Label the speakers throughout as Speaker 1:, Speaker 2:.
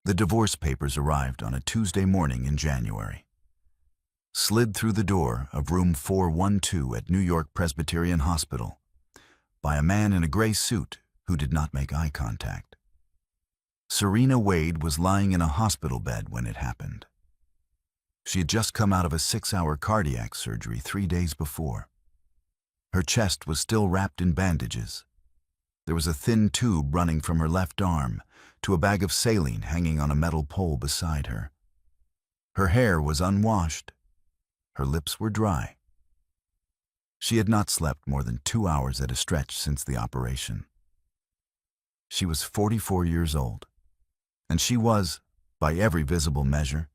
Speaker 1: The divorce papers arrived on a Tuesday morning in January. Slid through the door of room 412 at New York Presbyterian Hospital by a man in a gray suit who did not make eye contact. Serena Wade was lying in a hospital bed when it happened. She had just come out of a 6-hour cardiac surgery 3 days before. Her chest was still wrapped in bandages. There was a thin tube running from her left arm to a bag of saline hanging on a metal pole beside her. Her hair was unwashed. Her lips were dry. She had not slept more than 2 hours at a stretch since the operation. She was 44 years old, and she was, by every visible measure,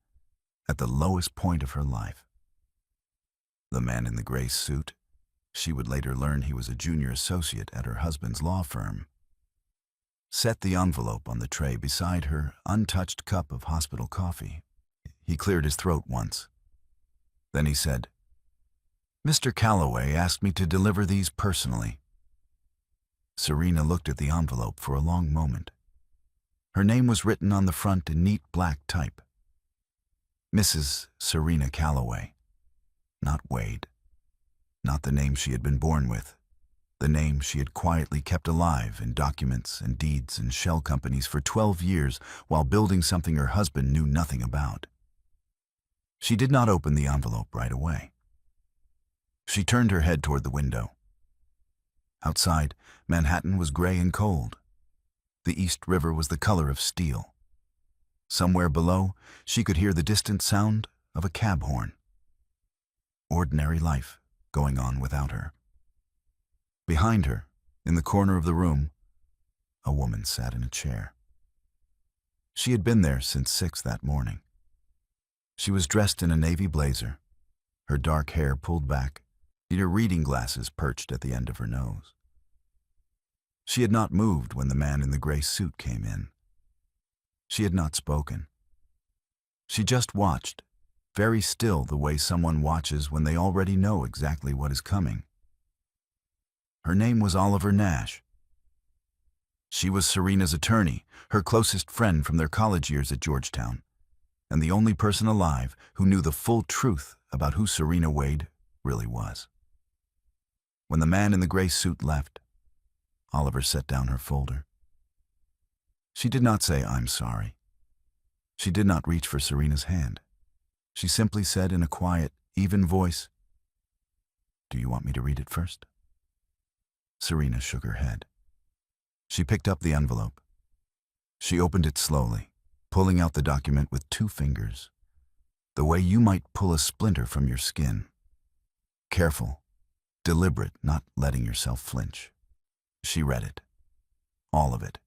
Speaker 1: at the lowest point of her life. The man in the gray suit, she would later learn he was a junior associate at her husband's law firm, set the envelope on the tray beside her untouched cup of hospital coffee. He cleared his throat once. Then he said, "Mr. Calloway asked me to deliver these personally." Serena looked at the envelope for a long moment. Her name was written on the front in neat black type. Mrs. Serena Calloway, not Wade. Not the name she had been born with, the name she had quietly kept alive in documents and deeds and shell companies for 12 years while building something her husband knew nothing about. She did not open the envelope right away. She turned her head toward the window. Outside, Manhattan was gray and cold. The East River was the color of steel. Somewhere below, she could hear the distant sound of a cab horn. Ordinary life going on without her. Behind her, in the corner of the room, a woman sat in a chair. She had been there since 6 that morning. She was dressed in a navy blazer, her dark hair pulled back, and her reading glasses perched at the end of her nose. She had not moved when the man in the gray suit came in. She had not spoken. She just watched, very still the way someone watches when they already know exactly what is coming. Her name was Oliver Nash. She was Serena's attorney, her closest friend from their college years at Georgetown, and the only person alive who knew the full truth about who Serena Wade really was. When the man in the gray suit left, Oliver set down her folder. She did not say, "I'm sorry." She did not reach for Serena's hand. She simply said in a quiet, even voice, "Do you want me to read it first?" Serena shook her head. She picked up the envelope. She opened it slowly, pulling out the document with 2 fingers, the way you might pull a splinter from your skin. Careful, deliberate, not letting yourself flinch. She read it. All of it.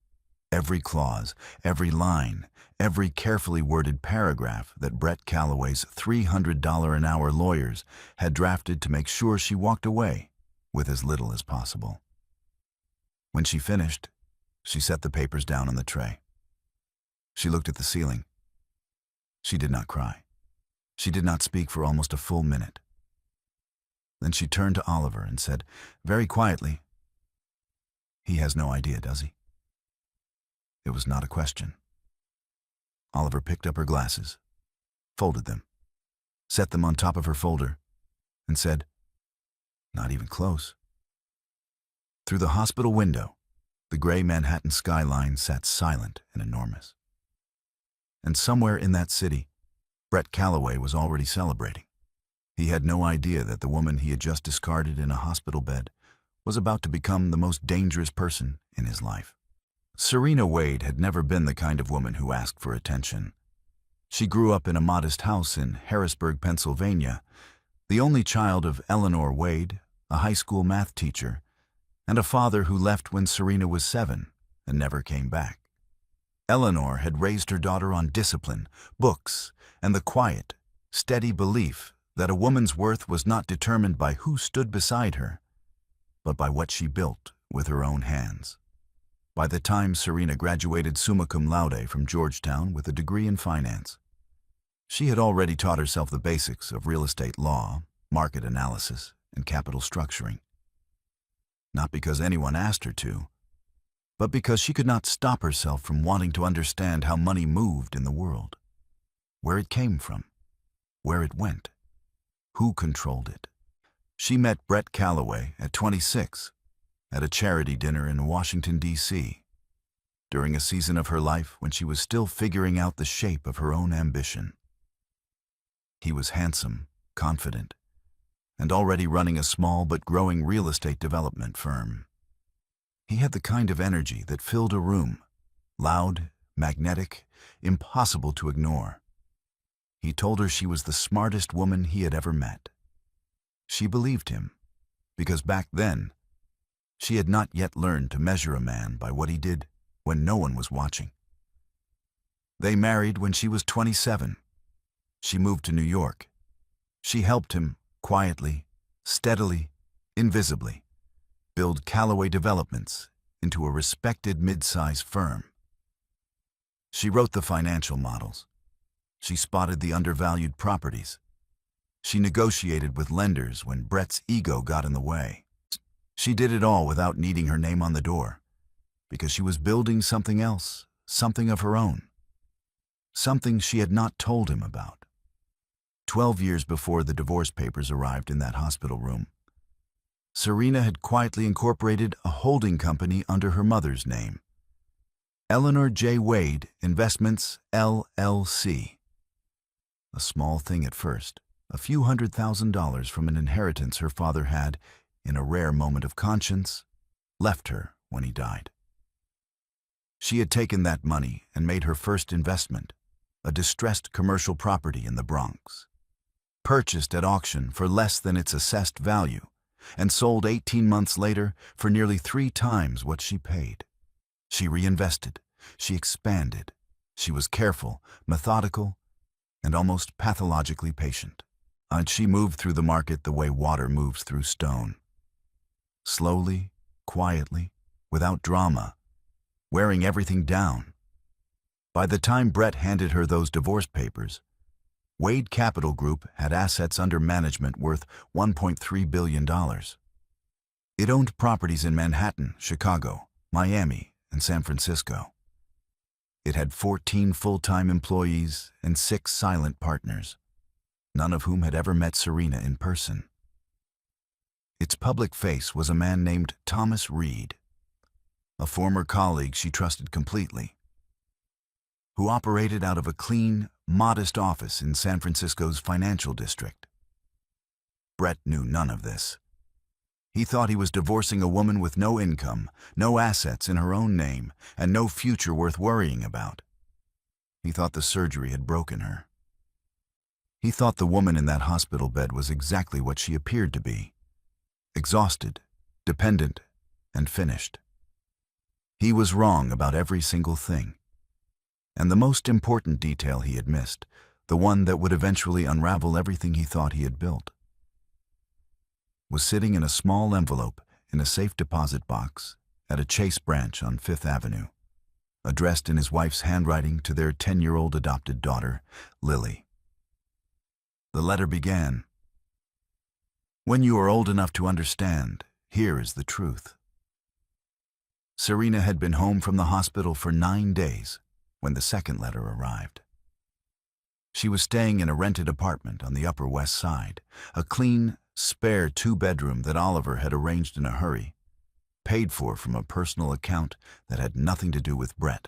Speaker 1: Every clause, every line, every carefully worded paragraph that Brett Calloway's $300 an hour lawyers had drafted to make sure she walked away with as little as possible. When she finished, she set the papers down on the tray. She looked at the ceiling. She did not cry. She did not speak for almost a full minute. Then she turned to Oliver and said, very quietly, "He has no idea, does he?" It was not a question. Oliver picked up her glasses, folded them, set them on top of her folder, and said, "Not even close." Through the hospital window, the gray Manhattan skyline sat silent and enormous. And somewhere in that city, Brett Calloway was already celebrating. He had no idea that the woman he had just discarded in a hospital bed was about to become the most dangerous person in his life. Serena Wade had never been the kind of woman who asked for attention. She grew up in a modest house in Harrisburg, Pennsylvania, the only child of Eleanor Wade, a high school math teacher, and a father who left when Serena was 7 and never came back. Eleanor had raised her daughter on discipline, books, and the quiet, steady belief that a woman's worth was not determined by who stood beside her, but by what she built with her own hands. By the time Serena graduated summa cum laude from Georgetown with a degree in finance, she had already taught herself the basics of real estate law, market analysis, and capital structuring. Not because anyone asked her to, but because she could not stop herself from wanting to understand how money moved in the world. Where it came from, where it went, who controlled it. She met Brett Calloway at 26 at a charity dinner in Washington, D.C., during a season of her life when she was still figuring out the shape of her own ambition. He was handsome, confident, and already running a small but growing real estate development firm. He had the kind of energy that filled a room, loud, magnetic, impossible to ignore. He told her she was the smartest woman he had ever met. She believed him, because back then, she had not yet learned to measure a man by what he did when no one was watching. They married when she was 27. She moved to New York. She helped him, quietly, steadily, invisibly, build Calloway Developments into a respected mid-size firm. She wrote the financial models. She spotted the undervalued properties. She negotiated with lenders when Brett's ego got in the way. She did it all without needing her name on the door, because she was building something else, something of her own, something she had not told him about. 12 years before the divorce papers arrived in that hospital room, Serena had quietly incorporated a holding company under her mother's name, Eleanor J. Wade Investments, LLC. A small thing at first, a few $100,000 from an inheritance her father had, in a rare moment of conscience, left her when he died. She had taken that money and made her first investment, a distressed commercial property in the Bronx. Purchased at auction for less than its assessed value, and sold 18 months later for nearly 3 times what she paid. She reinvested, she expanded, she was careful, methodical, and almost pathologically patient. And she moved through the market the way water moves through stone. Slowly, quietly, without drama, wearing everything down. By the time Brett handed her those divorce papers, Wade Capital Group had assets under management worth $1.3 billion. It owned properties in Manhattan, Chicago, Miami, and San Francisco. It had 14 full-time employees and 6 silent partners, none of whom had ever met Serena in person. Its public face was a man named Thomas Reed, a former colleague she trusted completely, who operated out of a clean, modest office in San Francisco's financial district. Brett knew none of this. He thought he was divorcing a woman with no income, no assets in her own name, and no future worth worrying about. He thought the surgery had broken her. He thought the woman in that hospital bed was exactly what she appeared to be: exhausted, dependent, and finished. He was wrong about every single thing. And the most important detail he had missed, the one that would eventually unravel everything he thought he had built, was sitting in a small envelope in a safe deposit box at a Chase branch on Fifth Avenue, addressed in his wife's handwriting to their 10-year-old adopted daughter, Lily. The letter began, "When you are old enough to understand, here is the truth." Serena had been home from the hospital for 9 days when the second letter arrived. She was staying in a rented apartment on the Upper West Side, a clean, spare 2-bedroom that Oliver had arranged in a hurry, paid for from a personal account that had nothing to do with Brett.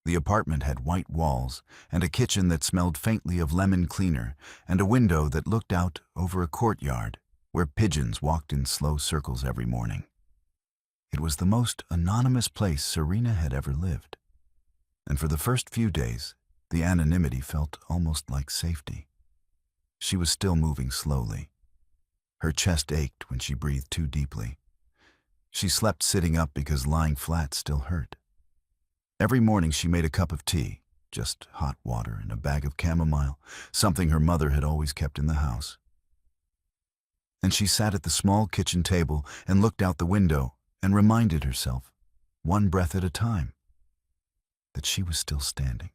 Speaker 1: The apartment had white walls and a kitchen that smelled faintly of lemon cleaner and a window that looked out over a courtyard where pigeons walked in slow circles every morning. It was the most anonymous place Serena had ever lived, and for the first few days, the anonymity felt almost like safety. She was still moving slowly. Her chest ached when she breathed too deeply. She slept sitting up because lying flat still hurt. Every morning she made a cup of tea, just hot water and a bag of chamomile, something her mother had always kept in the house. And she sat at the small kitchen table and looked out the window and reminded herself, one breath at a time, that she was still standing.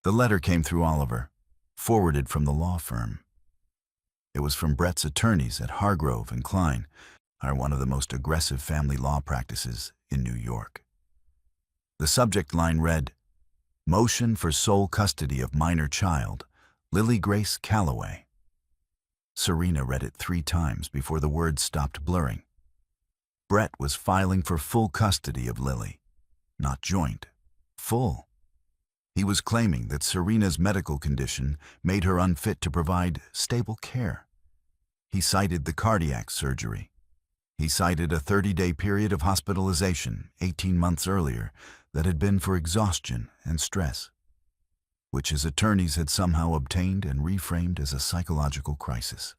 Speaker 1: The letter came through Oliver, forwarded from the law firm. It was from Brett's attorneys at Hargrove and Klein, one of the most aggressive family law practices in New York. The subject line read, "Motion for sole custody of minor child, Lily Grace Calloway." Serena read it 3 times before the words stopped blurring. Brett was filing for full custody of Lily, not joint, full. He was claiming that Serena's medical condition made her unfit to provide stable care. He cited the cardiac surgery. He cited a 30-day period of hospitalization 18 months earlier that had been for exhaustion and stress, which his attorneys had somehow obtained and reframed as a psychological crisis.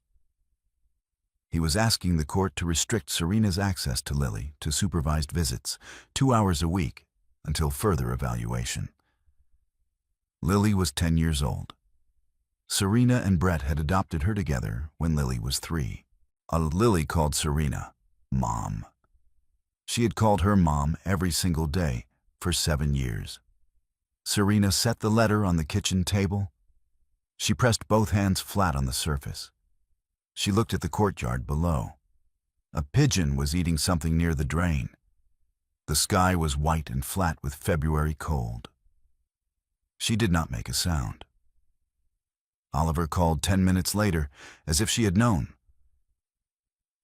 Speaker 1: He was asking the court to restrict Serena's access to Lily to supervised visits, 2 hours a week, until further evaluation. Lily was 10 years old. Serena and Brett had adopted her together when Lily was 3. Lily called Serena Mom. She had called her Mom every single day for 7 years. Serena set the letter on the kitchen table. She pressed both hands flat on the surface. She looked at the courtyard below. A pigeon was eating something near the drain. The sky was white and flat with February cold. She did not make a sound. Oliver called 10 minutes later, as if she had known.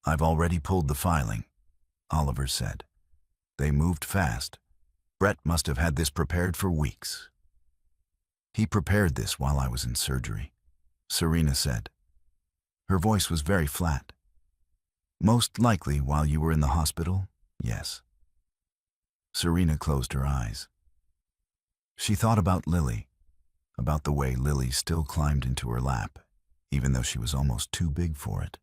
Speaker 1: "I've already pulled the filing," Oliver said. "They moved fast. Brett must have had this prepared for weeks." "He prepared this while I was in surgery," Serena said. Her voice was very flat. "Most likely while you were in the hospital, yes." Serena closed her eyes. She thought about Lily, about the way Lily still climbed into her lap, even though she was almost too big for it.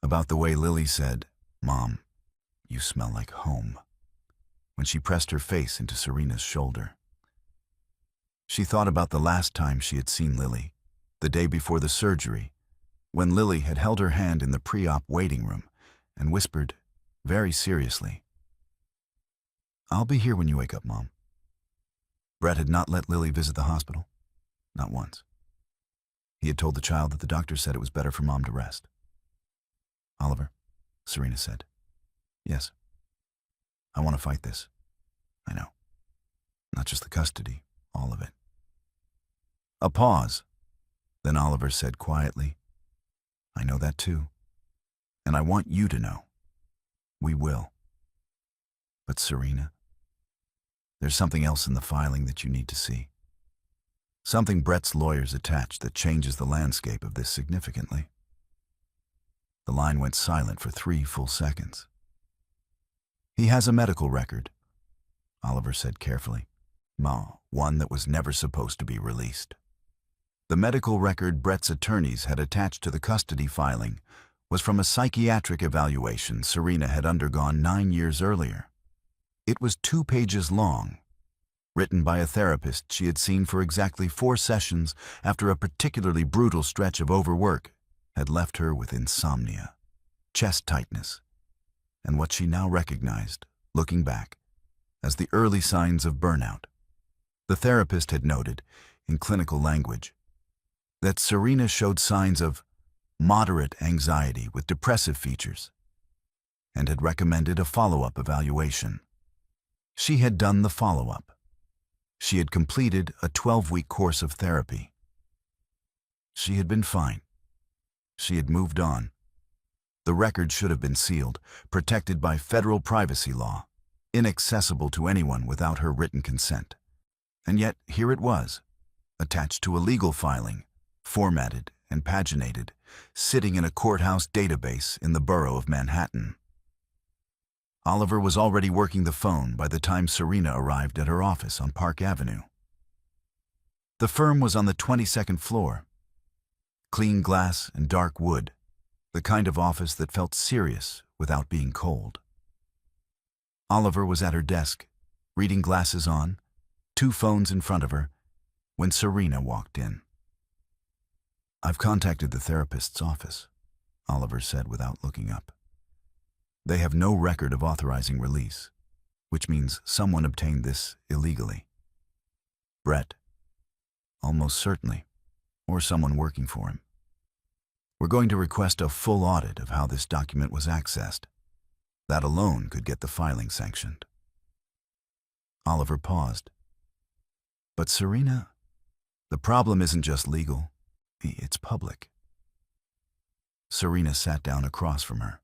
Speaker 1: About the way Lily said, "Mom, you smell like home," when she pressed her face into Serena's shoulder. She thought about the last time she had seen Lily, the day before the surgery, when Lily had held her hand in the pre-op waiting room and whispered, very seriously, "I'll be here when you wake up, Mom." Brett had not let Lily visit the hospital, not once. He had told the child that the doctor said it was better for Mom to rest. "Oliver," Serena said. "Yes. I want to fight this. I know. Not just the custody, all of it." A pause. Then Oliver said quietly, "I know that too. And I want you to know. We will. But Serena, there's something else in the filing that you need to see. Something Brett's lawyers attached that changes the landscape of this significantly." The line went silent for 3 full seconds. "He has a medical record," Oliver said carefully. One that was never supposed to be released. The medical record Brett's attorneys had attached to the custody filing was from a psychiatric evaluation Serena had undergone 9 years earlier. It was 2 pages long, written by a therapist she had seen for exactly 4 sessions after a particularly brutal stretch of overwork had left her with insomnia, chest tightness, and what she now recognized, looking back, as the early signs of burnout. The therapist had noted, in clinical language, that Serena showed signs of moderate anxiety with depressive features, and had recommended a follow-up evaluation. She had done the follow-up. She had completed a 12-week course of therapy. She had been fine. She had moved on. The record should have been sealed, protected by federal privacy law, inaccessible to anyone without her written consent. And yet, here it was, attached to a legal filing, formatted and paginated, sitting in a courthouse database in the borough of Manhattan. Oliver was already working the phone by the time Serena arrived at her office on Park Avenue. The firm was on the 22nd floor. Clean glass and dark wood, the kind of office that felt serious without being cold. Oliver was at her desk, reading glasses on, 2 phones in front of her, when Serena walked in. "I've contacted the therapist's office," Oliver said without looking up. "They have no record of authorizing release, which means someone obtained this illegally. Brett, almost certainly, or someone working for him. We're going to request a full audit of how this document was accessed. That alone could get the filing sanctioned." Oliver paused. But Serena, the problem isn't just legal, it's public. Serena sat down across from her.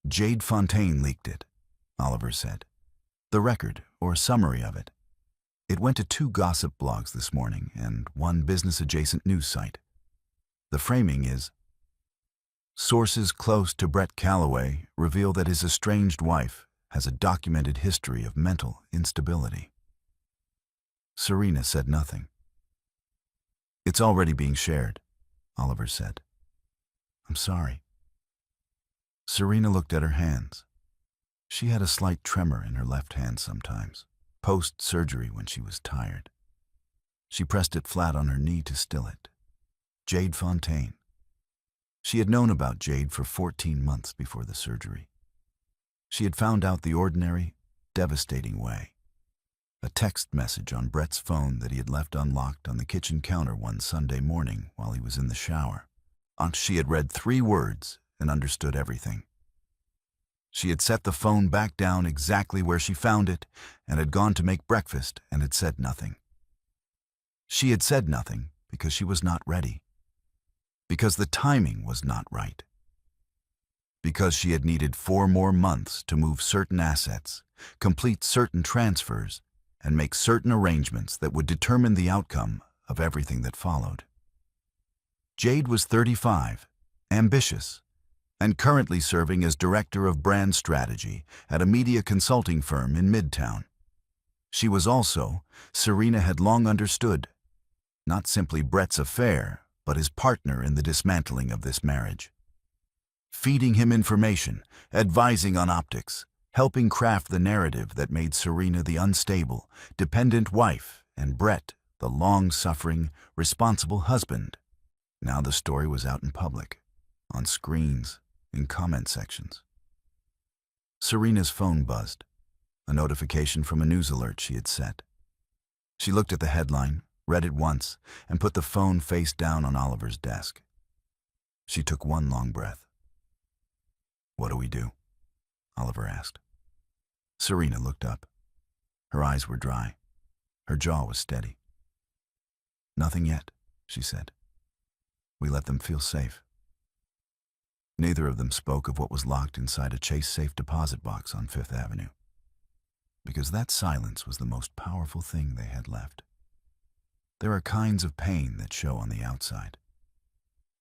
Speaker 1: Jade Fontaine leaked it, Oliver said. The record, or summary of it. It went to 2 gossip blogs this morning and 1 business-adjacent news site. The framing is, sources close to Brett Calloway reveal that his estranged wife has a documented history of mental instability. Serena said nothing. It's already being shared, Oliver said. I'm sorry. Serena looked at her hands. She had a slight tremor in her left hand sometimes, post-surgery when she was tired. She pressed it flat on her knee to still it. Jade Fontaine. She had known about Jade for 14 months before the surgery. She had found out the ordinary, devastating way. A text message on Brett's phone that he had left unlocked on the kitchen counter one Sunday morning while he was in the shower. She had read 3 words and understood everything. She had set the phone back down exactly where she found it and had gone to make breakfast and had said nothing. She had said nothing because she was not ready. Because the timing was not right. Because she had needed 4 more months to move certain assets, complete certain transfers, and make certain arrangements that would determine the outcome of everything that followed. Jade was 35, ambitious, and currently serving as director of brand strategy at a media consulting firm in Midtown. She was also, Serena had long understood, not simply Brett's affair, but his partner in the dismantling of this marriage. Feeding him information, advising on optics, helping craft the narrative that made Serena the unstable, dependent wife and Brett the long-suffering, responsible husband. Now the story was out in public, on screens, in comment sections. Serena's phone buzzed, a notification from a news alert she had set. She looked at the headline, read it once, and put the phone face down on Oliver's desk. She took one long breath. "What do we do?" Oliver asked. Serena looked up. Her eyes were dry. Her jaw was steady. "Nothing yet," she said. "We let them feel safe." Neither of them spoke of what was locked inside a Chase safe deposit box on Fifth Avenue, because that silence was the most powerful thing they had left. There are kinds of pain that show on the outside.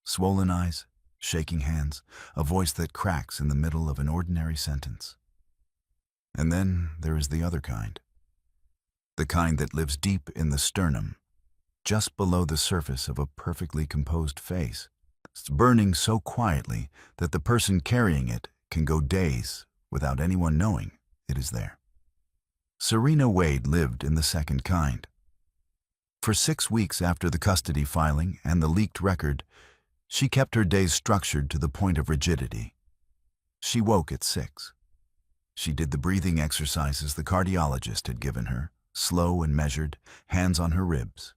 Speaker 1: Swollen eyes, shaking hands, a voice that cracks in the middle of an ordinary sentence. And then there is the other kind. The kind that lives deep in the sternum, just below the surface of a perfectly composed face. It's burning so quietly that the person carrying it can go days without anyone knowing it is there. Serena Wade lived in the second kind. For 6 weeks after the custody filing and the leaked record, she kept her days structured to the point of rigidity. She woke at 6. She did the breathing exercises the cardiologist had given her, slow and measured, hands on her ribs.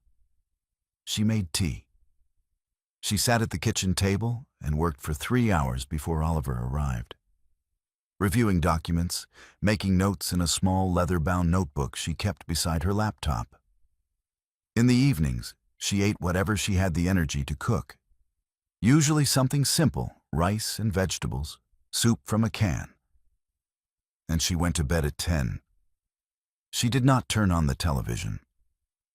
Speaker 1: She made tea. She sat at the kitchen table and worked for 3 hours before Oliver arrived. Reviewing documents, making notes in a small leather-bound notebook she kept beside her laptop. In the evenings, she ate whatever she had the energy to cook. Usually something simple, rice and vegetables, soup from a can. And she went to bed at 10. She did not turn on the television.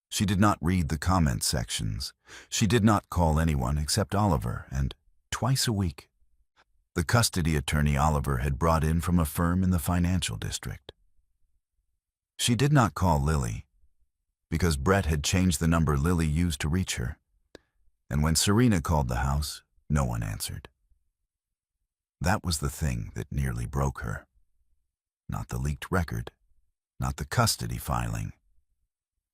Speaker 1: She did not read the comment sections. She did not call anyone except Oliver, and twice a week, the custody attorney Oliver had brought in from a firm in the financial district. She did not call Lily, because Brett had changed the number Lily used to reach her, and when Serena called the house, no one answered. That was the thing that nearly broke her. Not the leaked record, not the custody filing,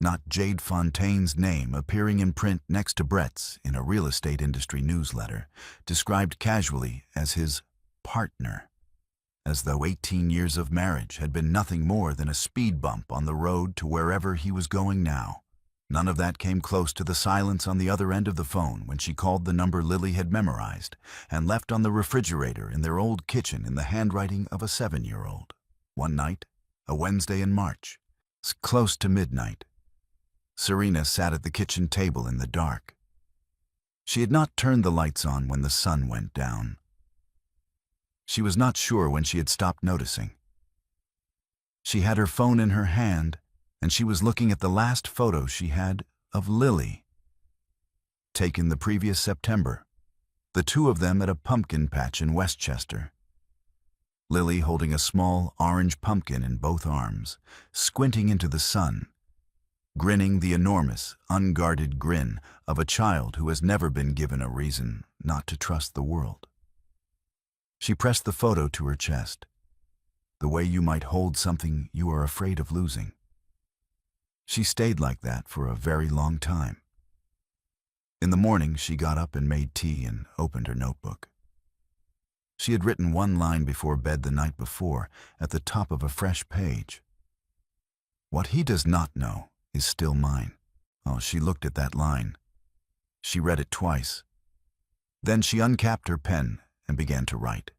Speaker 1: not Jade Fontaine's name appearing in print next to Brett's in a real estate industry newsletter, described casually as his partner, as though 18 years of marriage had been nothing more than a speed bump on the road to wherever he was going now. None of that came close to the silence on the other end of the phone when she called the number Lily had memorized and left on the refrigerator in their old kitchen in the handwriting of a 7-year-old. One night, a Wednesday in March, Close to midnight, Serena sat at the kitchen table in the dark. She had not turned the lights on when the sun went down. She was not sure when she had stopped noticing. She had her phone in her hand, and she was looking at the last photo she had of Lily, taken the previous September, the two of them at a pumpkin patch in Westchester. Lily holding a small orange pumpkin in both arms, squinting into the sun, grinning the enormous, unguarded grin of a child who has never been given a reason not to trust the world. She pressed the photo to her chest, the way you might hold something you are afraid of losing. She stayed like that for a very long time. In the morning, she got up and made tea and opened her notebook. She had written one line before bed the night before at the top of a fresh page. What he does not know is still mine. Oh, she looked at that line. She read it twice. Then she uncapped her pen and began to write.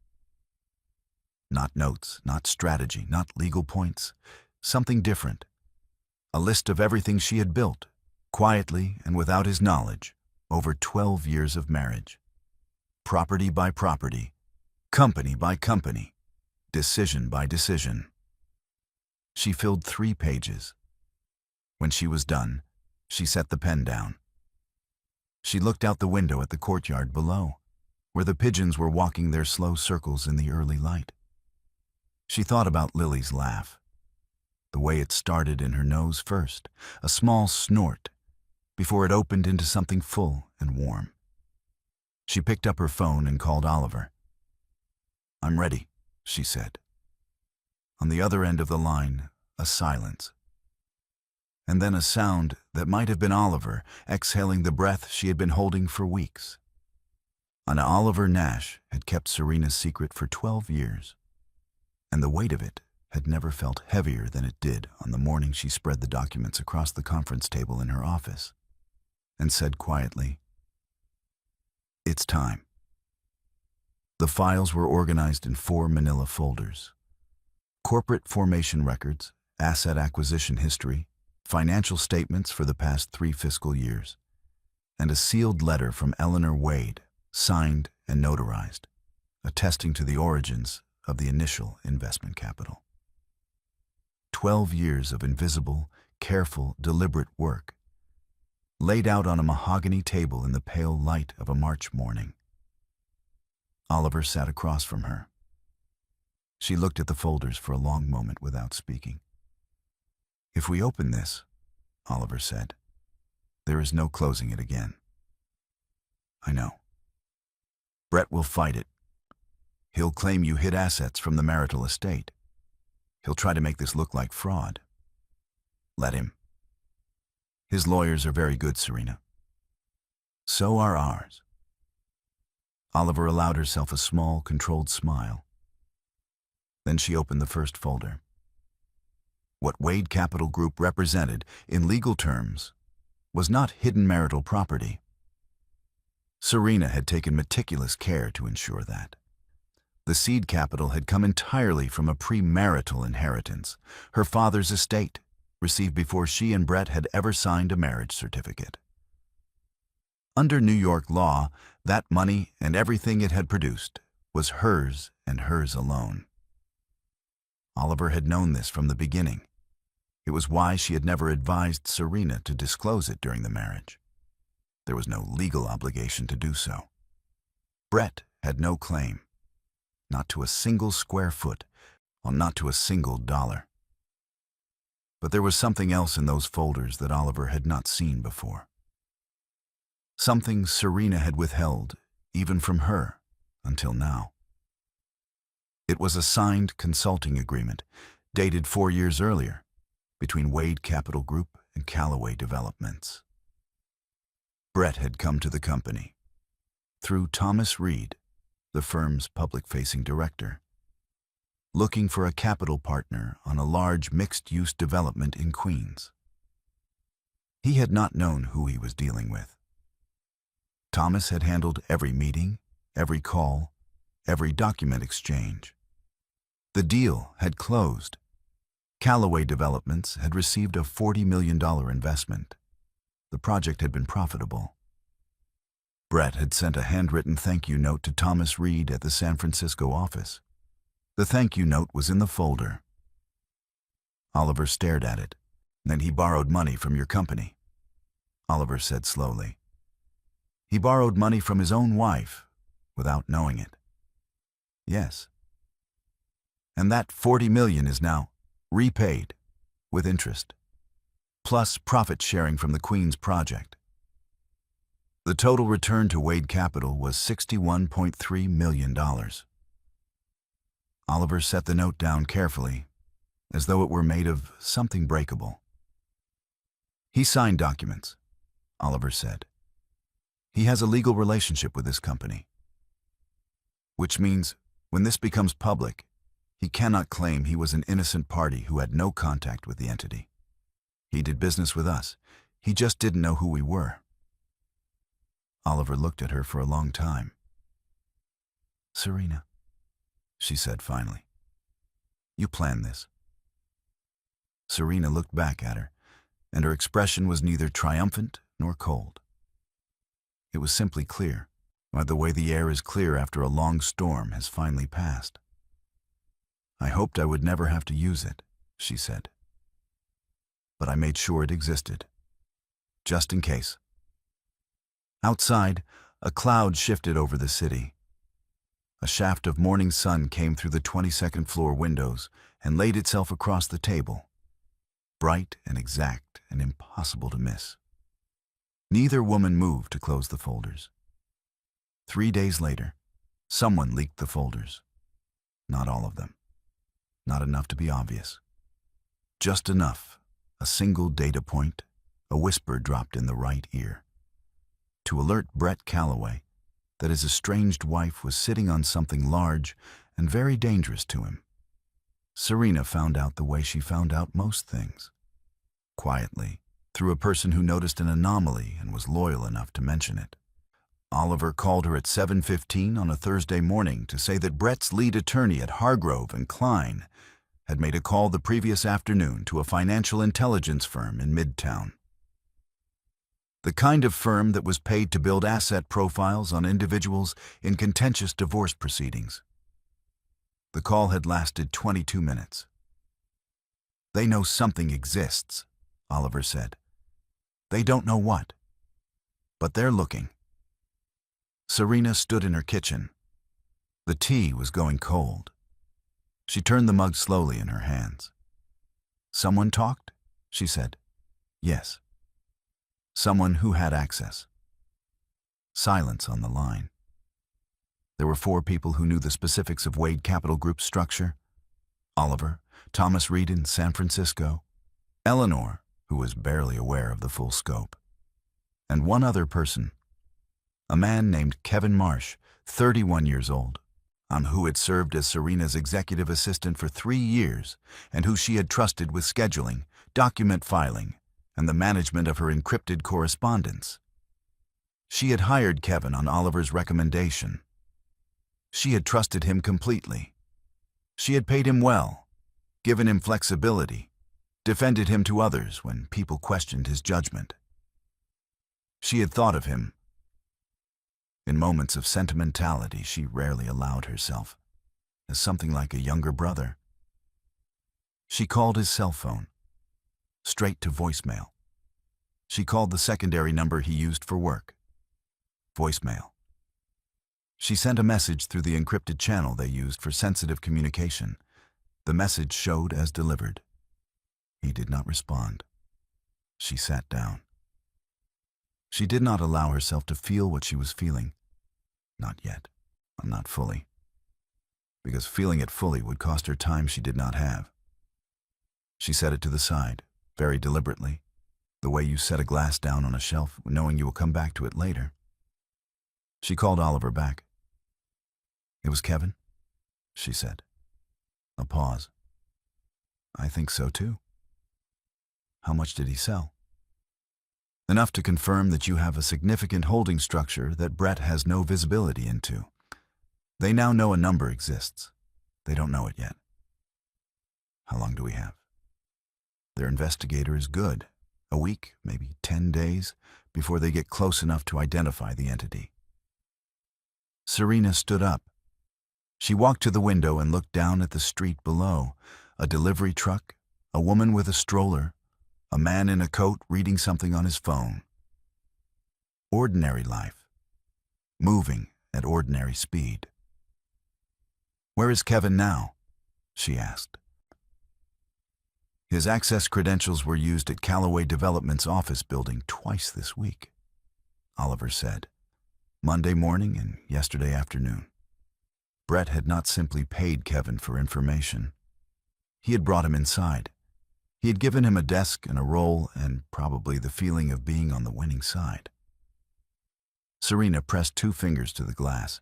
Speaker 1: Not notes, not strategy, not legal points. Something different. A list of everything she had built, quietly and without his knowledge, over 12 years of marriage. Property by property, company by company, decision by decision. She filled 3 pages. When she was done, she set the pen down. She looked out the window at the courtyard below, where the pigeons were walking their slow circles in the early light. She thought about Lily's laugh, the way it started in her nose first, a small snort, before it opened into something full and warm. She picked up her phone and called Oliver. "I'm ready," she said. On the other end of the line, a silence. And then a sound that might have been Oliver exhaling the breath she had been holding for weeks. And Oliver Nash had kept Serena's secret for 12 years, and the weight of it had never felt heavier than it did on the morning she spread the documents across the conference table in her office and said quietly, "It's time." The files were organized in 4 manila folders. Corporate formation records, asset acquisition history, financial statements for the past 3 fiscal years, and a sealed letter from Eleanor Wade, signed and notarized, attesting to the origins of the initial investment capital. 12 years of invisible, careful, deliberate work, laid out on a mahogany table in the pale light of a March morning. Oliver sat across from her. She looked at the folders for a long moment without speaking. "If we open this," Oliver said, "there is no closing it again." "I know. Brett will fight it. He'll claim you hid assets from the marital estate. He'll try to make this look like fraud. Let him. His lawyers are very good, Serena. So are ours." Oliver allowed herself a small, controlled smile. Then she opened the first folder. What Wade Capital Group represented, in legal terms, was not hidden marital property. Serena had taken meticulous care to ensure that. The seed capital had come entirely from a premarital inheritance, her father's estate, received before she and Brett had ever signed a marriage certificate. Under New York law, that money and everything it had produced was hers and hers alone. Oliver had known this from the beginning. It was why she had never advised Serena to disclose it during the marriage. There was no legal obligation to do so. Brett had no claim, not to a single square foot, or not to a single dollar. But there was something else in those folders that Oliver had not seen before. Something Serena had withheld, even from her, until now. It was a signed consulting agreement, dated 4 years earlier, between Wade Capital Group and Callaway Developments. Brett had come to the company through Thomas Reed, the firm's public-facing director, looking for a capital partner on a large mixed-use development in Queens. He had not known who he was dealing with. Thomas had handled every meeting, every call, every document exchange. The deal had closed. Callaway Developments had received a $40 million investment. The project had been profitable. Brett had sent a handwritten thank you note to Thomas Reed at the San Francisco office. The thank you note was in the folder. Oliver stared at it. Then he borrowed money from your company, Oliver said slowly. He borrowed money from his own wife, without knowing it. Yes. And that $40 million is now repaid, with interest, plus profit sharing from the Queen's project. The total return to Wade Capital was $61.3 million. Oliver set the note down carefully, as though it were made of something breakable. He signed documents, Oliver said. He has a legal relationship with this company. Which means, when this becomes public, he cannot claim he was an innocent party who had no contact with the entity. He did business with us. He just didn't know who we were. Oliver looked at her for a long time. Serena, she said finally, you planned this. Serena looked back at her, and her expression was neither triumphant nor cold. It was simply clear, by the way the air is clear after a long storm has finally passed. I hoped I would never have to use it, she said. But I made sure it existed, just in case. Outside, a cloud shifted over the city. A shaft of morning sun came through the 22nd floor windows and laid itself across the table, bright and exact and impossible to miss. Neither woman moved to close the folders. 3 days later, someone leaked the folders. Not all of them. Not enough to be obvious. Just enough, a single data point, a whisper dropped in the right ear, to alert Brett Callaway that his estranged wife was sitting on something large and very dangerous to him. Serena found out the way she found out most things. Quietly, through a person who noticed an anomaly and was loyal enough to mention it. Oliver called her at 7:15 on a Thursday morning to say that Brett's lead attorney at Hargrove and Klein had made a call the previous afternoon to a financial intelligence firm in Midtown. The kind of firm that was paid to build asset profiles on individuals in contentious divorce proceedings. The call had lasted 22 minutes. They know something exists, Oliver said. They don't know what, but they're looking. Serena stood in her kitchen. The tea was going cold. She turned the mug slowly in her hands. Someone talked? She said. Yes. Someone who had access. Silence on the line. There were 4 people who knew the specifics of Wade Capital Group's structure. Oliver, Thomas Reed in San Francisco, Eleanor, who was barely aware of the full scope, and one other person, a man named Kevin Marsh, 31 years old, who had served as Serena's executive assistant for 3 years and who she had trusted with scheduling, document filing, and the management of her encrypted correspondence. She had hired Kevin on Oliver's recommendation. She had trusted him completely. She had paid him well, given him flexibility, defended him to others when people questioned his judgment. She had thought of him. In moments of sentimentality, she rarely allowed herself, as something like a younger brother. She called his cell phone, straight to voicemail. She called the secondary number he used for work. Voicemail. She sent a message through the encrypted channel they used for sensitive communication. The message showed as delivered. He did not respond. She sat down. She did not allow herself to feel what she was feeling. Not yet. Not fully. Because feeling it fully would cost her time she did not have. She set it to the side, very deliberately, the way you set a glass down on a shelf, knowing you will come back to it later. She called Oliver back. It was Kevin, she said. A pause. I think so too. How much did he sell? Enough to confirm that you have a significant holding structure that Brett has no visibility into. They now know a number exists. They don't know it yet. How long do we have? Their investigator is good. A week, maybe 10 days, before they get close enough to identify the entity. Serena stood up. She walked to the window and looked down at the street below. A delivery truck, a woman with a stroller, a man in a coat reading something on his phone. Ordinary life, moving at ordinary speed. "Where is Kevin now?" she asked. His access credentials were used at Callaway Development's office building twice this week, Oliver said. Monday morning and yesterday afternoon. Brett had not simply paid Kevin for information. He had brought him inside. He had given him a desk and a role and probably the feeling of being on the winning side. Serena pressed 2 fingers to the glass.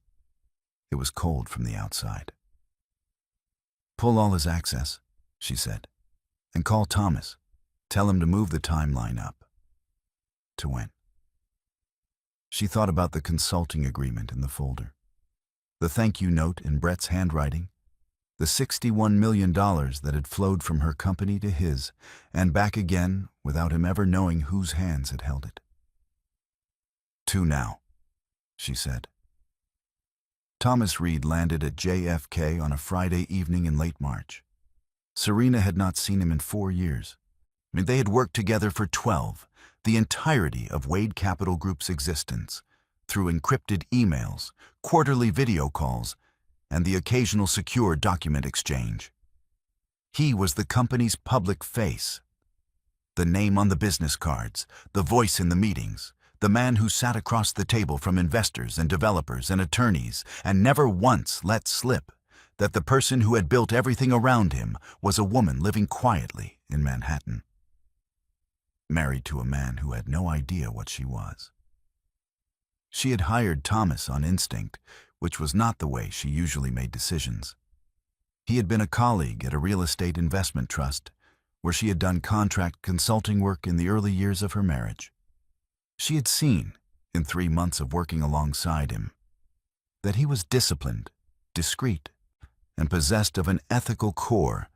Speaker 1: It was cold from the outside. "Pull all his access," she said, "and call Thomas. Tell him to move the timeline up." To when? She thought about the consulting agreement in the folder. The thank you note in Brett's handwriting. The $61 million that had flowed from her company to his, and back again without him ever knowing whose hands had held it. "2 now," she said. Thomas Reed landed at JFK on a Friday evening in late March. Serena had not seen him in 4 years. They had worked together for 12, the entirety of Wade Capital Group's existence, through encrypted emails, quarterly video calls, and the occasional secure document exchange. He was the company's public face, the name on the business cards, the voice in the meetings, the man who sat across the table from investors and developers and attorneys and never once let slip that the person who had built everything around him was a woman living quietly in Manhattan, married to a man who had no idea what she was. She had hired Thomas on instinct, which was not the way she usually made decisions. He had been a colleague at a real estate investment trust, where she had done contract consulting work in the early years of her marriage. She had seen, in 3 months of working alongside him, that he was disciplined, discreet, and possessed of an ethical core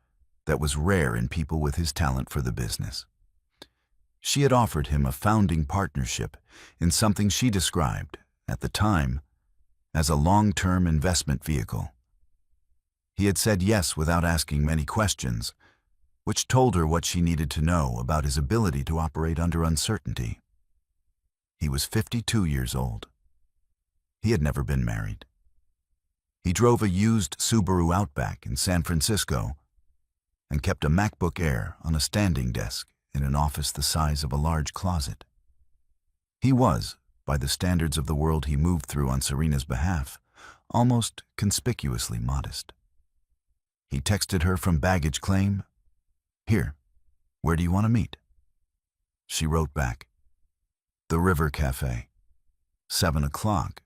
Speaker 1: that was rare in people with his talent for the business. She had offered him a founding partnership in something she described, at the time, as a long-term investment vehicle. He had said yes without asking many questions, which told her what she needed to know about his ability to operate under uncertainty. He was 52 years old. He had never been married. He drove a used Subaru Outback in San Francisco and kept a MacBook Air on a standing desk in an office the size of a large closet. He was, by the standards of the world he moved through on Serena's behalf, almost conspicuously modest. He texted her from baggage claim, "Here, where do you want to meet?" She wrote back, "The River Cafe, 7 o'clock.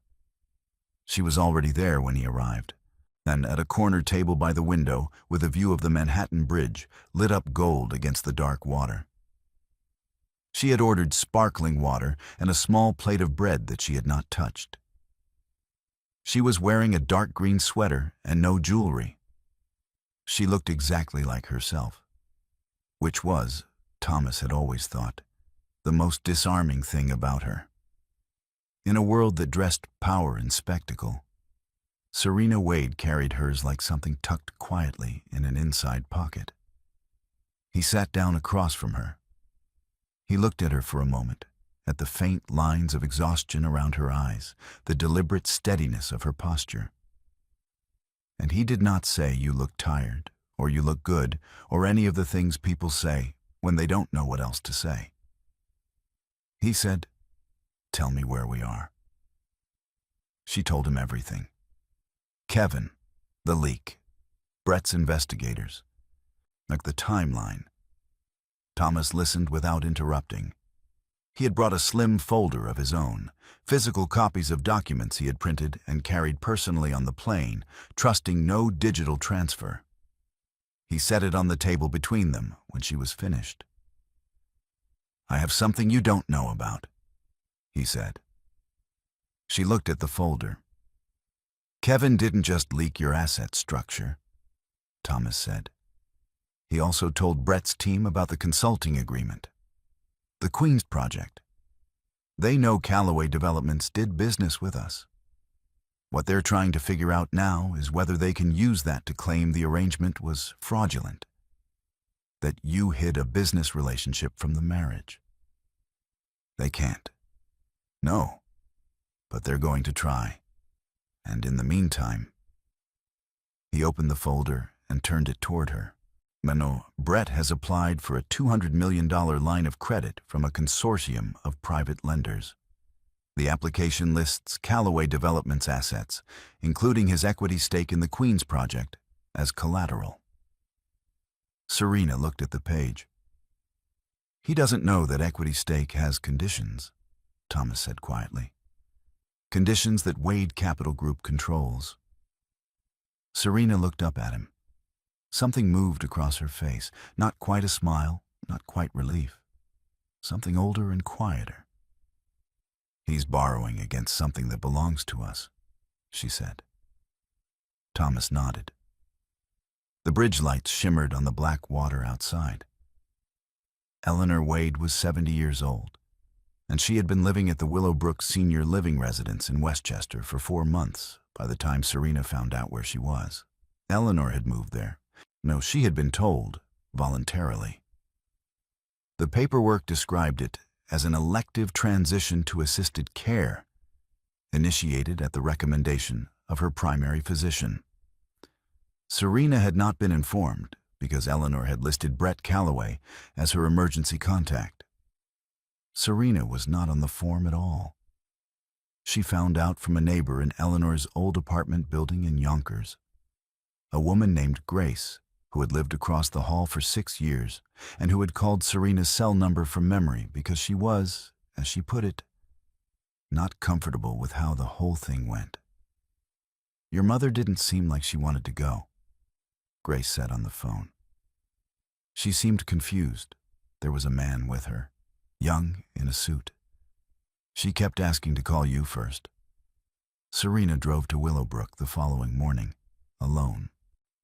Speaker 1: She was already there when he arrived, and at a corner table by the window with a view of the Manhattan Bridge lit up gold against the dark water. She had ordered sparkling water and a small plate of bread that she had not touched. She was wearing a dark green sweater and no jewelry. She looked exactly like herself, which was, Thomas had always thought, the most disarming thing about her. In a world that dressed power and spectacle, Serena Wade carried hers like something tucked quietly in an inside pocket. He sat down across from her. He looked at her for a moment, at the faint lines of exhaustion around her eyes, the deliberate steadiness of her posture. And he did not say, "You look tired," or "You look good," or any of the things people say when they don't know what else to say. He said, "Tell me where we are." She told him everything. Kevin, the leak, Brett's investigators, like the timeline. Thomas listened without interrupting. He had brought a slim folder of his own, physical copies of documents he had printed and carried personally on the plane, trusting no digital transfer. He set it on the table between them when she was finished. "I have something you don't know about," he said. She looked at the folder. "Kevin didn't just leak your asset structure," Thomas said. He also told Brett's team about the consulting agreement. The Queens Project. They know Callaway Developments did business with us. What they're trying to figure out now is whether they can use that to claim the arrangement was fraudulent. That you hid a business relationship from the marriage. They can't. No. But they're going to try. And in the meantime, he opened the folder and turned it toward her. Manon, Brett has applied for a $200 million line of credit from a consortium of private lenders. The application lists Callaway Developments assets, including his equity stake in the Queens Project, as collateral. Serena looked at the page. He doesn't know that equity stake has conditions, Thomas said quietly. Conditions that Wade Capital Group controls. Serena looked up at him. Something moved across her face, not quite a smile, not quite relief. Something older and quieter. He's borrowing against something that belongs to us, she said. Thomas nodded. The bridge lights shimmered on the black water outside. Eleanor Wade was 70 years old, and she had been living at the Willowbrook Senior Living Residence in Westchester for 4 months by the time Serena found out where she was. Eleanor had moved there. No, she had been told, voluntarily. The paperwork described it as an elective transition to assisted care, initiated at the recommendation of her primary physician. Serena had not been informed because Eleanor had listed Brett Callaway as her emergency contact. Serena was not on the form at all. She found out from a neighbor in Eleanor's old apartment building in Yonkers. A woman named Grace, who had lived across the hall for 6 years and who had called Serena's cell number from memory because she was, as she put it, not comfortable with how the whole thing went. Your mother didn't seem like she wanted to go, Grace said on the phone. She seemed confused. There was a man with her, young, in a suit. She kept asking to call you first. Serena drove to Willowbrook the following morning, alone.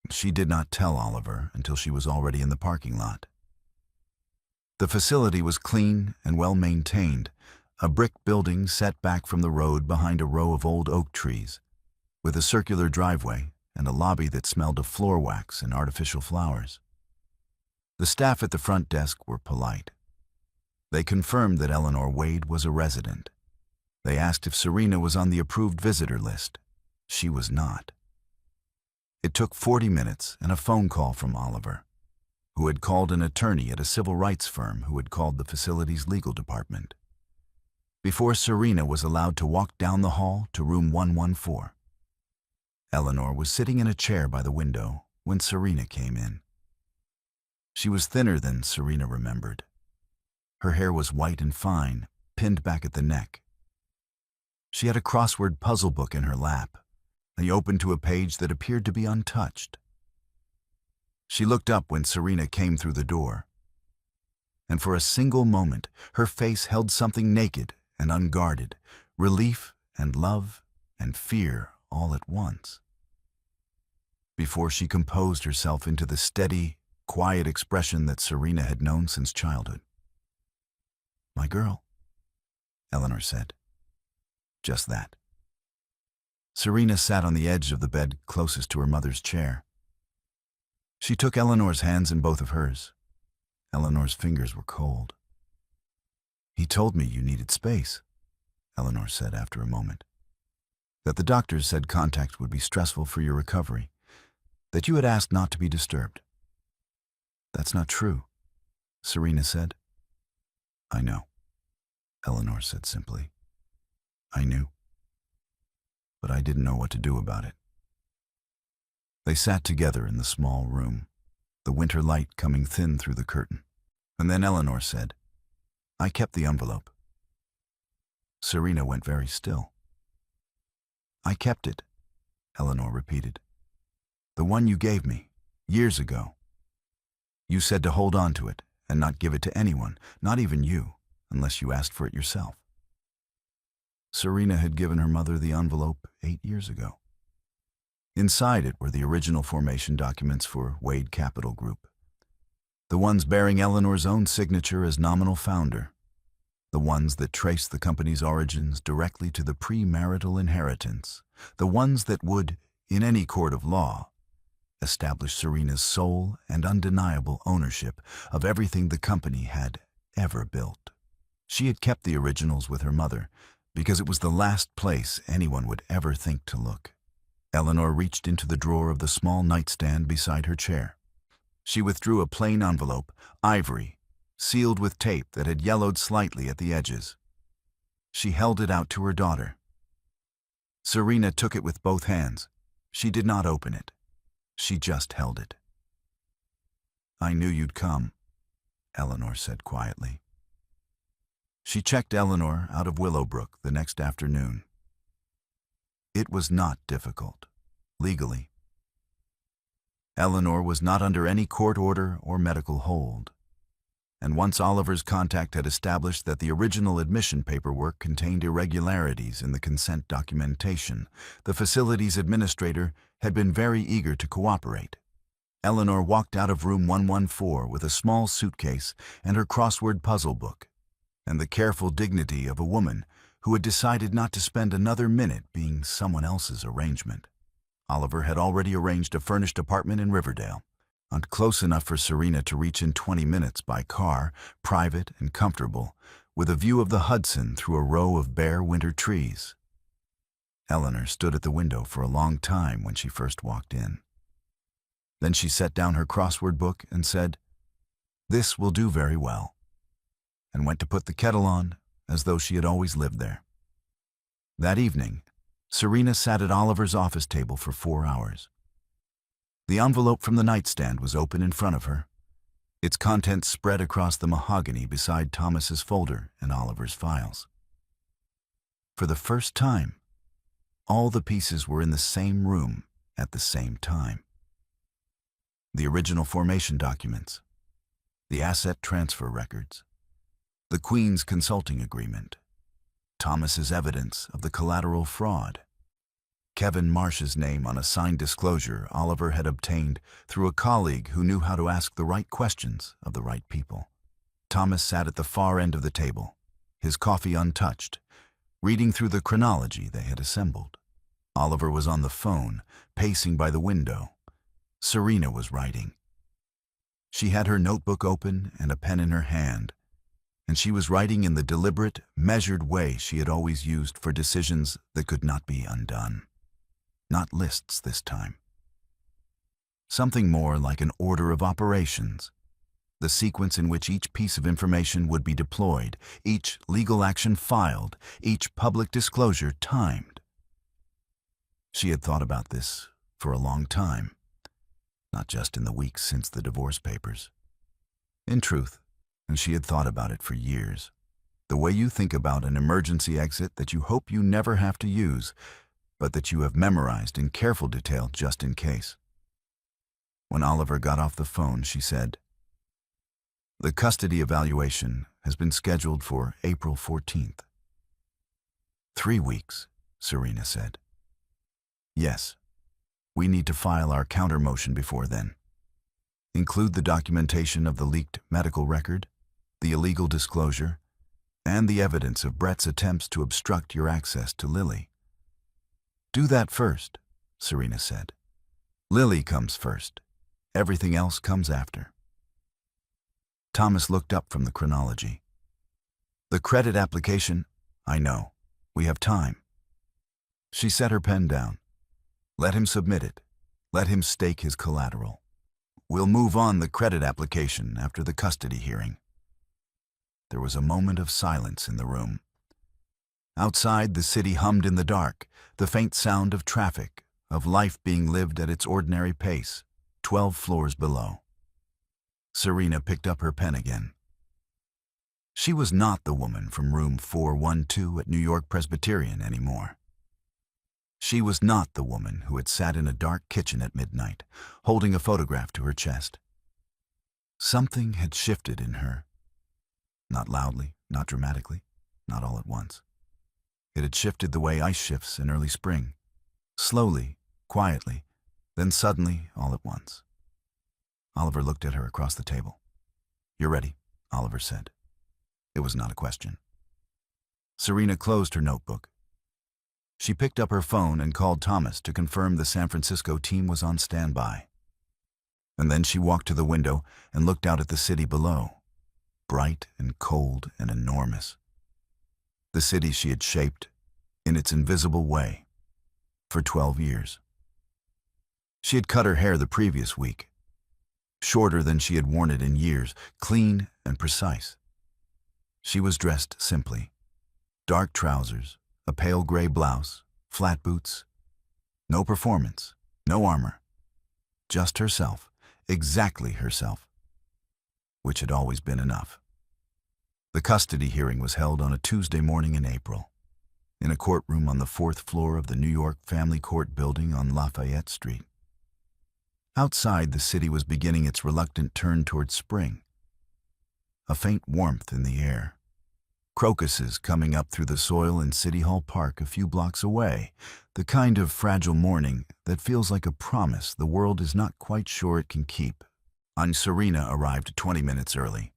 Speaker 1: She did not tell Oliver until she was already in the parking lot. The facility was clean and well maintained, a brick building set back from the road behind a row of old oak trees, with a circular driveway and a lobby that smelled of floor wax and artificial flowers. The staff at the front desk were polite. They confirmed that Eleanor Wade was a resident. They asked if Serena was on the approved visitor list. She was not. It took 40 minutes and a phone call from Oliver, who had called an attorney at a civil rights firm who had called the facility's legal department, before Serena was allowed to walk down the hall to room 114. Eleanor was sitting in a chair by the window when Serena came in. She was thinner than Serena remembered. Her hair was white and fine, pinned back at the neck. She had a crossword puzzle book in her lap. They opened to a page that appeared to be untouched. She looked up when Serena came through the door, and for a single moment her face held something naked and unguarded, relief and love and fear all at once. Before she composed herself into the steady, quiet expression that Serena had known since childhood. "My girl," Eleanor said. Just that. Serena sat on the edge of the bed closest to her mother's chair. She took Eleanor's hands in both of hers. Eleanor's fingers were cold. "He told me you needed space," Eleanor said after a moment. "That the doctors said contact would be stressful for your recovery. That you had asked not to be disturbed." "That's not true," Serena said. "I know," Eleanor said simply. "I knew. But I didn't know what to do about it." They sat together in the small room, the winter light coming thin through the curtain. And then Eleanor said, "I kept the envelope." Serena went very still. "I kept it," Eleanor repeated. "The one you gave me, years ago. You said to hold on to it and not give it to anyone, not even you, unless you asked for it yourself." Serena had given her mother the envelope 8 years ago. Inside it were the original formation documents for Wade Capital Group, The ones bearing Eleanor's own signature as nominal founder. The ones that trace the company's origins directly to the premarital inheritance. The ones that would, in any court of law, establish Serena's sole and undeniable ownership of everything the company had ever built. She had kept the originals with her mother because it was the last place anyone would ever think to look. Eleanor reached into the drawer of the small nightstand beside her chair. She withdrew a plain envelope, ivory, sealed with tape that had yellowed slightly at the edges. She held it out to her daughter. Serena took it with both hands. She did not open it. She just held it. "I knew you'd come," Eleanor said quietly. She checked Eleanor out of Willowbrook the next afternoon. It was not difficult, legally. Eleanor was not under any court order or medical hold. And once Oliver's contact had established that the original admission paperwork contained irregularities in the consent documentation, the facility's administrator had been very eager to cooperate. Eleanor walked out of room 114 with a small suitcase and her crossword puzzle book, and the careful dignity of a woman who had decided not to spend another minute being someone else's arrangement. Oliver had already arranged a furnished apartment in Riverdale, and close enough for Serena to reach in 20 minutes by car, private and comfortable, with a view of the Hudson through a row of bare winter trees. Eleanor stood at the window for a long time when she first walked in. Then she set down her crossword book and said, "This will do very well," and went to put the kettle on as though she had always lived there. That evening, Serena sat at Oliver's office table for 4 hours. The envelope from the nightstand was open in front of her, its contents spread across the mahogany beside Thomas's folder and Oliver's files. For the first time, all the pieces were in the same room at the same time. The original formation documents, the asset transfer records, the Queen's consulting agreement, Thomas's evidence of the collateral fraud, Kevin Marsh's name on a signed disclosure Oliver had obtained through a colleague who knew how to ask the right questions of the right people. Thomas sat at the far end of the table, his coffee untouched, reading through the chronology they had assembled. Oliver was on the phone, pacing by the window. Serena was writing. She had her notebook open and a pen in her hand, and she was writing in the deliberate, measured way she had always used for decisions that could not be undone. Not lists this time. Something more like an order of operations, the sequence in which each piece of information would be deployed, each legal action filed, each public disclosure timed. She had thought about this for a long time, not just in the weeks since the divorce papers. In truth, and she had thought about it for years. The way you think about an emergency exit that you hope you never have to use, but that you have memorized in careful detail just in case. When Oliver got off the phone, she said, "The custody evaluation has been scheduled for April 14th. 3 weeks, Serena said. Yes, we need to file our counter motion before then. Include the documentation of the leaked medical record, the illegal disclosure, and the evidence of Brett's attempts to obstruct your access to Lily. Do that first, Serena said. Lily comes first. Everything else comes after." Thomas looked up from the chronology. "The credit application, I know. We have time." She set her pen down. "Let him submit it. Let him stake his collateral. We'll move on the credit application after the custody hearing." There was a moment of silence in the room. Outside, the city hummed in the dark, the faint sound of traffic, of life being lived at its ordinary pace, 12 floors below. Serena picked up her pen again. She was not the woman from room 412 at New York Presbyterian anymore. She was not the woman who had sat in a dark kitchen at midnight, holding a photograph to her chest. Something had shifted in her. Not loudly, not dramatically, not all at once. It had shifted the way ice shifts in early spring. Slowly, quietly, then suddenly all at once. Oliver looked at her across the table. "You're ready," Oliver said. It was not a question. Serena closed her notebook. She picked up her phone and called Thomas to confirm the San Francisco team was on standby. And then she walked to the window and looked out at the city below, bright and cold and enormous. The city she had shaped, in its invisible way, for 12 years. She had cut her hair the previous week, shorter than she had worn it in years, clean and precise. She was dressed simply. Dark trousers, a pale gray blouse, flat boots. No performance, no armor. Just herself, exactly herself, which had always been enough. The custody hearing was held on a Tuesday morning in April, in a courtroom on the 4th floor of the New York Family Court building on Lafayette Street. Outside, the city was beginning its reluctant turn toward spring. A faint warmth in the air. Crocuses coming up through the soil in City Hall Park a few blocks away, the kind of fragile morning that feels like a promise the world is not quite sure it can keep. Serena arrived 20 minutes early.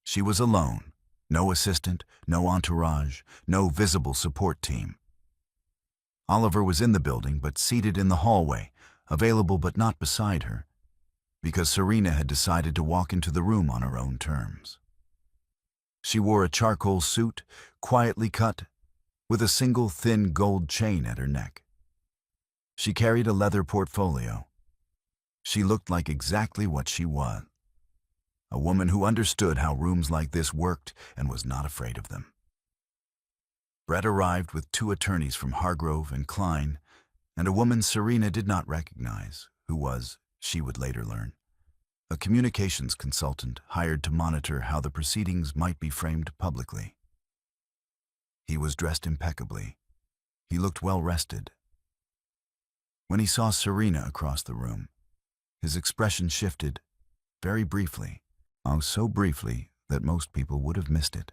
Speaker 1: She was alone. No assistant, no entourage, no visible support team. Oliver was in the building but seated in the hallway, available but not beside her, because Serena had decided to walk into the room on her own terms. She wore a charcoal suit, quietly cut, with a single thin gold chain at her neck. She carried a leather portfolio. She looked like exactly what she was. A woman who understood how rooms like this worked and was not afraid of them. Brett arrived with 2 attorneys from Hargrove and Klein, and a woman Serena did not recognize, who was, she would later learn, a communications consultant hired to monitor how the proceedings might be framed publicly. He was dressed impeccably. He looked well rested. When he saw Serena across the room, his expression shifted, very briefly, oh so briefly that most people would have missed it,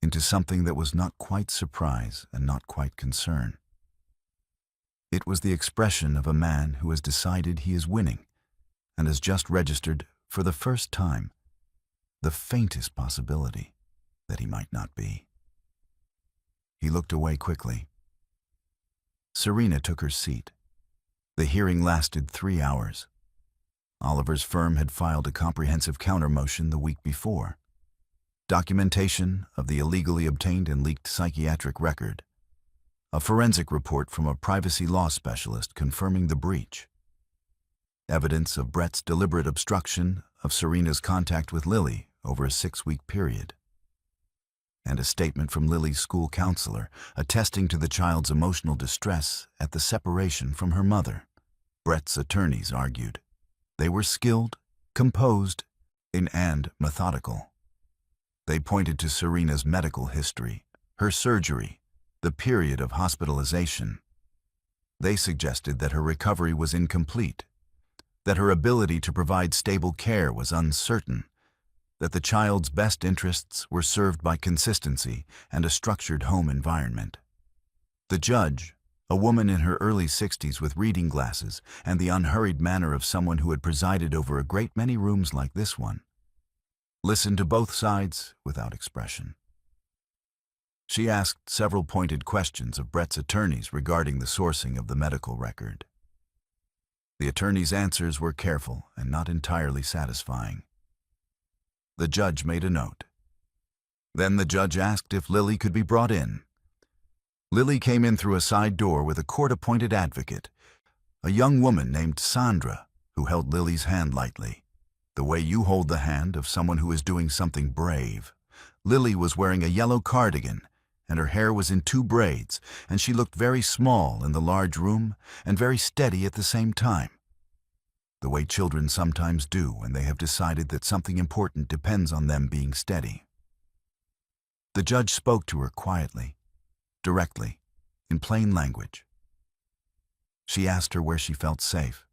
Speaker 1: into something that was not quite surprise and not quite concern. It was the expression of a man who has decided he is winning and has just registered, for the first time, the faintest possibility that he might not be. He looked away quickly. Serena took her seat. The hearing lasted 3 hours. Oliver's firm had filed a comprehensive counter-motion the week before. Documentation of the illegally obtained and leaked psychiatric record. A forensic report from a privacy law specialist confirming the breach. Evidence of Brett's deliberate obstruction of Serena's contact with Lily over a 6-week period. And a statement from Lily's school counselor attesting to the child's emotional distress at the separation from her mother. Brett's attorneys argued. They were skilled, composed, and methodical. They pointed to Serena's medical history, her surgery, the period of hospitalization. They suggested that her recovery was incomplete, that her ability to provide stable care was uncertain, that the child's best interests were served by consistency and a structured home environment. The judge, a woman in her early 60s with reading glasses and the unhurried manner of someone who had presided over a great many rooms like this one, listened to both sides without expression. She asked several pointed questions of Brett's attorneys regarding the sourcing of the medical record. The attorneys' answers were careful and not entirely satisfying. The judge made a note. Then the judge asked if Lily could be brought in. Lily came in through a side door with a court-appointed advocate, a young woman named Sandra, who held Lily's hand lightly, the way you hold the hand of someone who is doing something brave. Lily was wearing a yellow cardigan, and her hair was in 2 braids, and she looked very small in the large room and very steady at the same time, the way children sometimes do when they have decided that something important depends on them being steady. The judge spoke to her quietly, directly, in plain language. She asked her where she felt safe.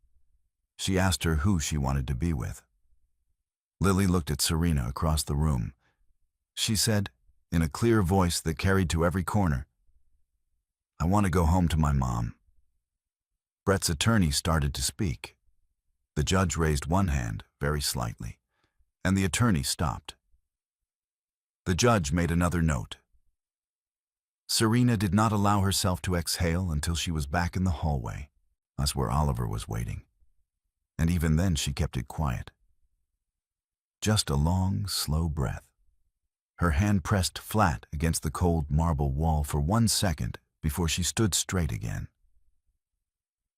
Speaker 1: She asked her who she wanted to be with. Lily looked at Serena across the room. She said, in a clear voice that carried to every corner, "I want to go home to my mom." Brett's attorney started to speak. The judge raised one hand, very slightly, and the attorney stopped. The judge made another note. Serena did not allow herself to exhale until she was back in the hallway, as where Oliver was waiting. And even then she kept it quiet. Just a long, slow breath. Her hand pressed flat against the cold marble wall for 1 second before she stood straight again.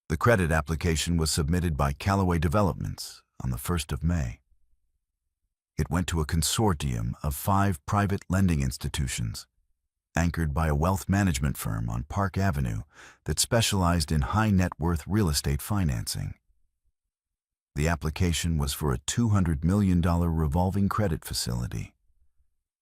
Speaker 1: The credit application was submitted by Callaway Developments on the 1st of May. It went to a consortium of 5 private lending institutions, anchored by a wealth management firm on Park Avenue that specialized in high-net-worth real estate financing. The application was for a $200 million revolving credit facility,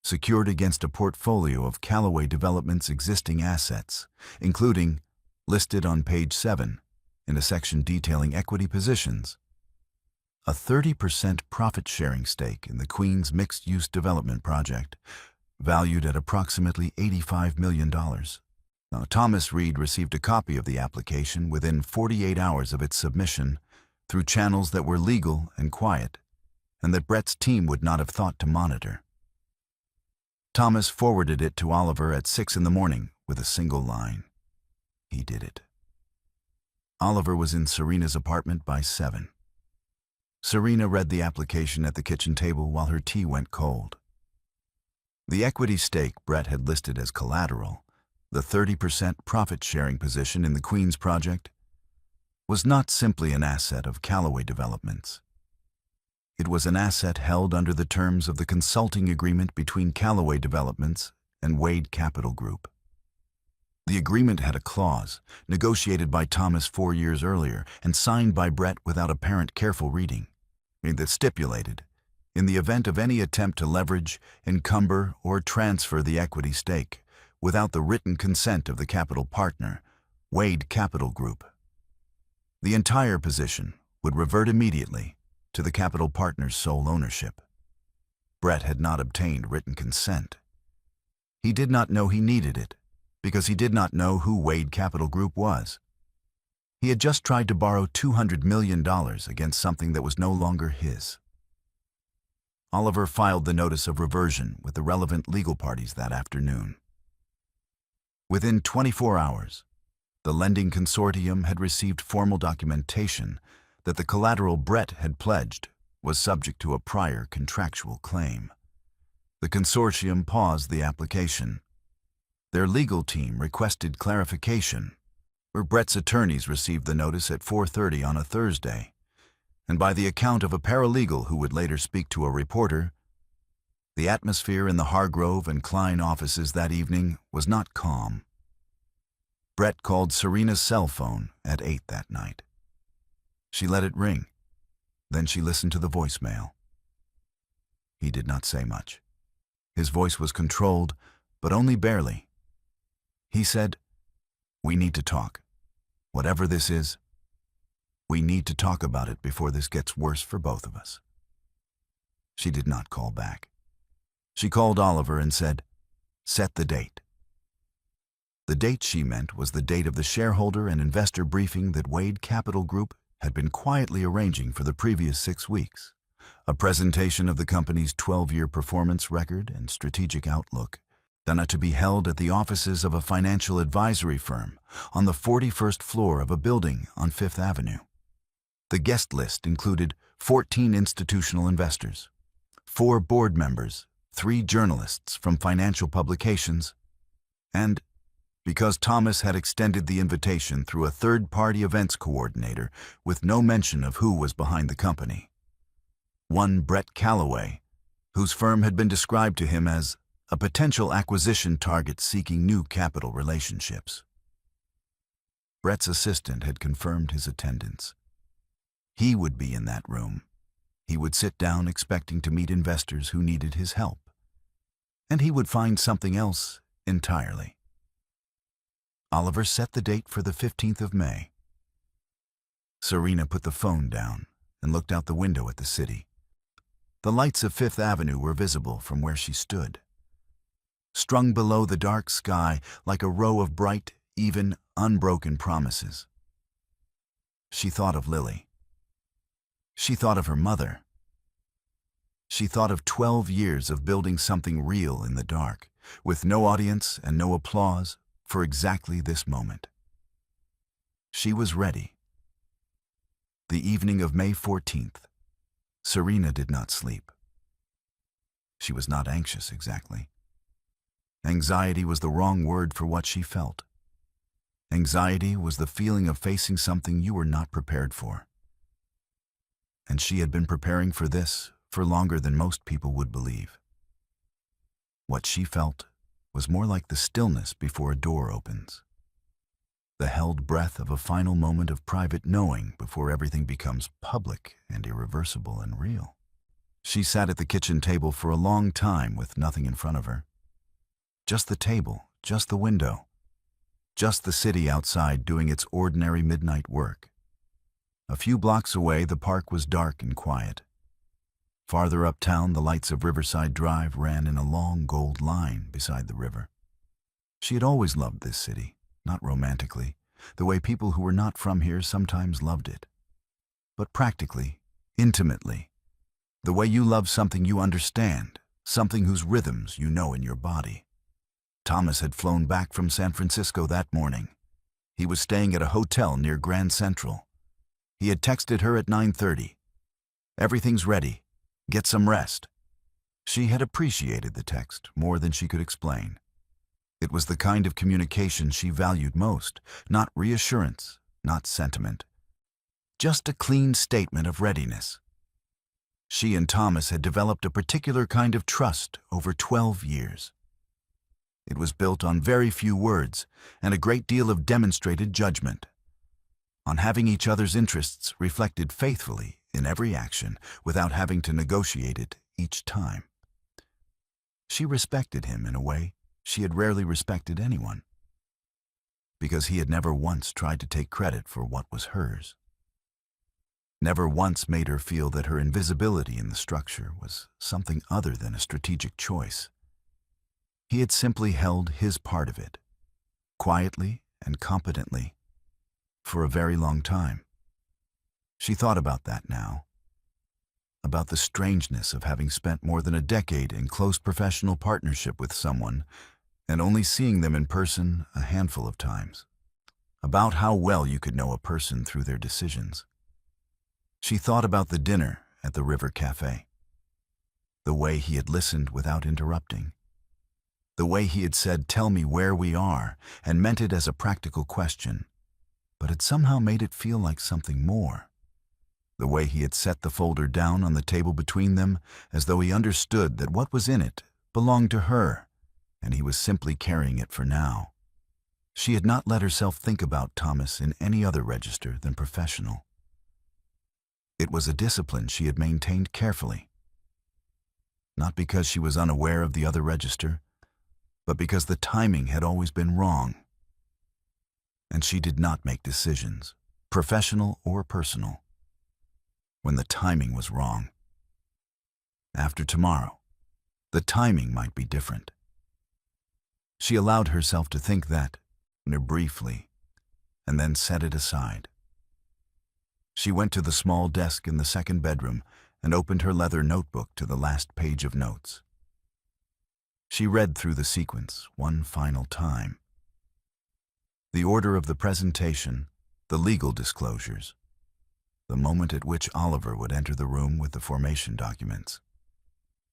Speaker 1: secured against a portfolio of Callaway Developments' existing assets, including, listed on page 7, in a section detailing equity positions, a 30% profit-sharing stake in the Queens mixed-use development project, valued at approximately $85 million. Now, Thomas Reed received a copy of the application within 48 hours of its submission through channels that were legal and quiet, and that Brett's team would not have thought to monitor. Thomas forwarded it to Oliver at 6 a.m. with a single line. He did it. Oliver was in Serena's apartment by 7. Serena read the application at the kitchen table while her tea went cold. The equity stake Brett had listed as collateral, the 30% profit-sharing position in the Queens project, was not simply an asset of Callaway Developments. It was an asset held under the terms of the consulting agreement between Callaway Developments and Wade Capital Group. The agreement had a clause, negotiated by Thomas 4 years earlier and signed by Brett without apparent careful reading, that stipulated, in the event of any attempt to leverage, encumber, or transfer the equity stake without the written consent of the capital partner, Wade Capital Group, the entire position would revert immediately to the capital partner's sole ownership. Brett had not obtained written consent. He did not know he needed it, because he did not know who Wade Capital Group was. He had just tried to borrow $200 million against something that was no longer his. Oliver filed the notice of reversion with the relevant legal parties that afternoon. Within 24 hours, the lending consortium had received formal documentation that the collateral Brett had pledged was subject to a prior contractual claim. The consortium paused the application. Their legal team requested clarification, where Brett's attorneys received the notice at 4:30 on a Thursday, and by the account of a paralegal who would later speak to a reporter, the atmosphere in the Hargrove and Klein offices that evening was not calm. Brett called Serena's cell phone at 8 that night. She let it ring. Then she listened to the voicemail. He did not say much. His voice was controlled, but only barely. He said, "We need to talk. Whatever this is, we need to talk about it before this gets worse for both of us." She did not call back. She called Oliver and said, "Set the date." The date she meant was the date of the shareholder and investor briefing that Wade Capital Group had been quietly arranging for the previous 6 weeks, a presentation of the company's 12-year performance record and strategic outlook, done to be held at the offices of a financial advisory firm on the 41st floor of a building on Fifth Avenue. The guest list included 14 institutional investors, 4 board members, 3 journalists from financial publications, and, because Thomas had extended the invitation through a third-party events coordinator with no mention of who was behind the company, one Brett Callaway, whose firm had been described to him as a potential acquisition target seeking new capital relationships. Brett's assistant had confirmed his attendance. He would be in that room. He would sit down expecting to meet investors who needed his help. And he would find something else entirely. Oliver set the date for the 15th of May. Serena put the phone down and looked out the window at the city. The lights of Fifth Avenue were visible from where she stood, strung below the dark sky like a row of bright, even, unbroken promises. She thought of Lily. She thought of her mother. She thought of 12 years of building something real in the dark, with no audience and no applause, for exactly this moment. She was ready. The evening of May 14th, Serena did not sleep. She was not anxious exactly. Anxiety was the wrong word for what she felt. Anxiety was the feeling of facing something you were not prepared for. And she had been preparing for this for longer than most people would believe. What she felt was more like the stillness before a door opens. The held breath of a final moment of private knowing before everything becomes public and irreversible and real. She sat at the kitchen table for a long time with nothing in front of her. Just the table, just the window, just the city outside doing its ordinary midnight work. A few blocks away, the park was dark and quiet. Farther uptown, the lights of Riverside Drive ran in a long gold line beside the river. She had always loved this city, not romantically, the way people who were not from here sometimes loved it, but practically, intimately, the way you love something you understand, something whose rhythms you know in your body. Thomas had flown back from San Francisco that morning. He was staying at a hotel near Grand Central. He had texted her at 9:30. "Everything's ready. Get some rest." She had appreciated the text more than she could explain. It was the kind of communication she valued most, not reassurance, not sentiment. Just a clean statement of readiness. She and Thomas had developed a particular kind of trust over 12 years. It was built on very few words and a great deal of demonstrated judgment, on having each other's interests reflected faithfully in every action without having to negotiate it each time. She respected him in a way she had rarely respected anyone, because he had never once tried to take credit for what was hers. Never once made her feel that her invisibility in the structure was something other than a strategic choice. He had simply held his part of it, quietly and competently, for a very long time. She thought about that now, about the strangeness of having spent more than a decade in close professional partnership with someone and only seeing them in person a handful of times, about how well you could know a person through their decisions. She thought about the dinner at the River Cafe, the way he had listened without interrupting, the way he had said, "Tell me where we are," and meant it as a practical question, but had somehow made it feel like something more. The way he had set the folder down on the table between them as though he understood that what was in it belonged to her, and he was simply carrying it for now. She had not let herself think about Thomas in any other register than professional. It was a discipline she had maintained carefully, not because she was unaware of the other register, but because the timing had always been wrong. And she did not make decisions, professional or personal, when the timing was wrong. After tomorrow, the timing might be different. She allowed herself to think that, briefly, and then set it aside. She went to the small desk in the second bedroom and opened her leather notebook to the last page of notes. She read through the sequence one final time. The order of the presentation, the legal disclosures, the moment at which Oliver would enter the room with the formation documents,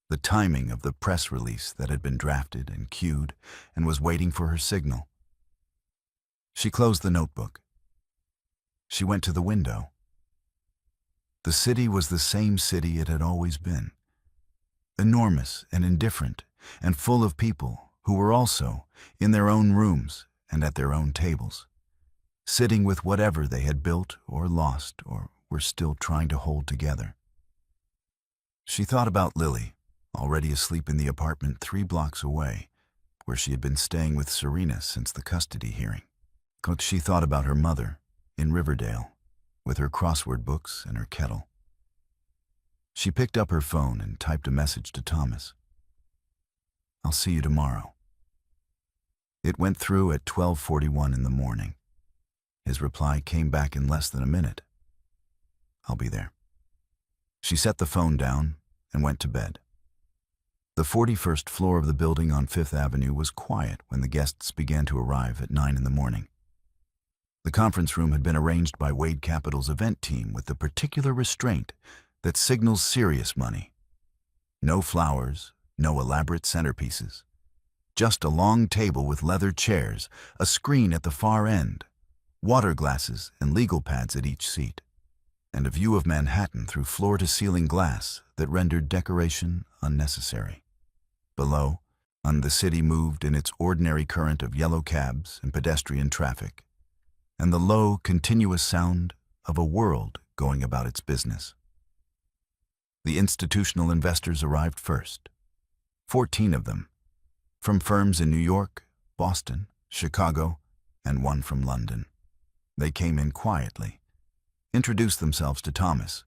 Speaker 1: the timing of the press release that had been drafted and queued and was waiting for her signal. She closed the notebook. She went to the window. The city was the same city it had always been, enormous and indifferent, and full of people who were also in their own rooms and at their own tables, sitting with whatever they had built or lost or were still trying to hold together. She thought about Lily, already asleep in the apartment 3 blocks away, where she had been staying with Serena since the custody hearing. She thought about her mother in Riverdale, with her crossword books and her kettle. She picked up her phone and typed a message to Thomas. "I'll see you tomorrow." It went through at 12:41 in the morning. His reply came back in less than a minute. "I'll be there." She set the phone down and went to bed. The 41st floor of the building on Fifth Avenue was quiet when the guests began to arrive at 9 in the morning. The conference room had been arranged by Wade Capital's event team with the particular restraint that signals serious money. No flowers, no elaborate centerpieces. Just a long table with leather chairs, a screen at the far end, water glasses and legal pads at each seat, and a view of Manhattan through floor-to-ceiling glass that rendered decoration unnecessary. Below, the city moved in its ordinary current of yellow cabs and pedestrian traffic, and the low, continuous sound of a world going about its business. The institutional investors arrived first, 14 of them, from firms in New York, Boston, Chicago, and one from London. They came in quietly, introduced themselves to Thomas,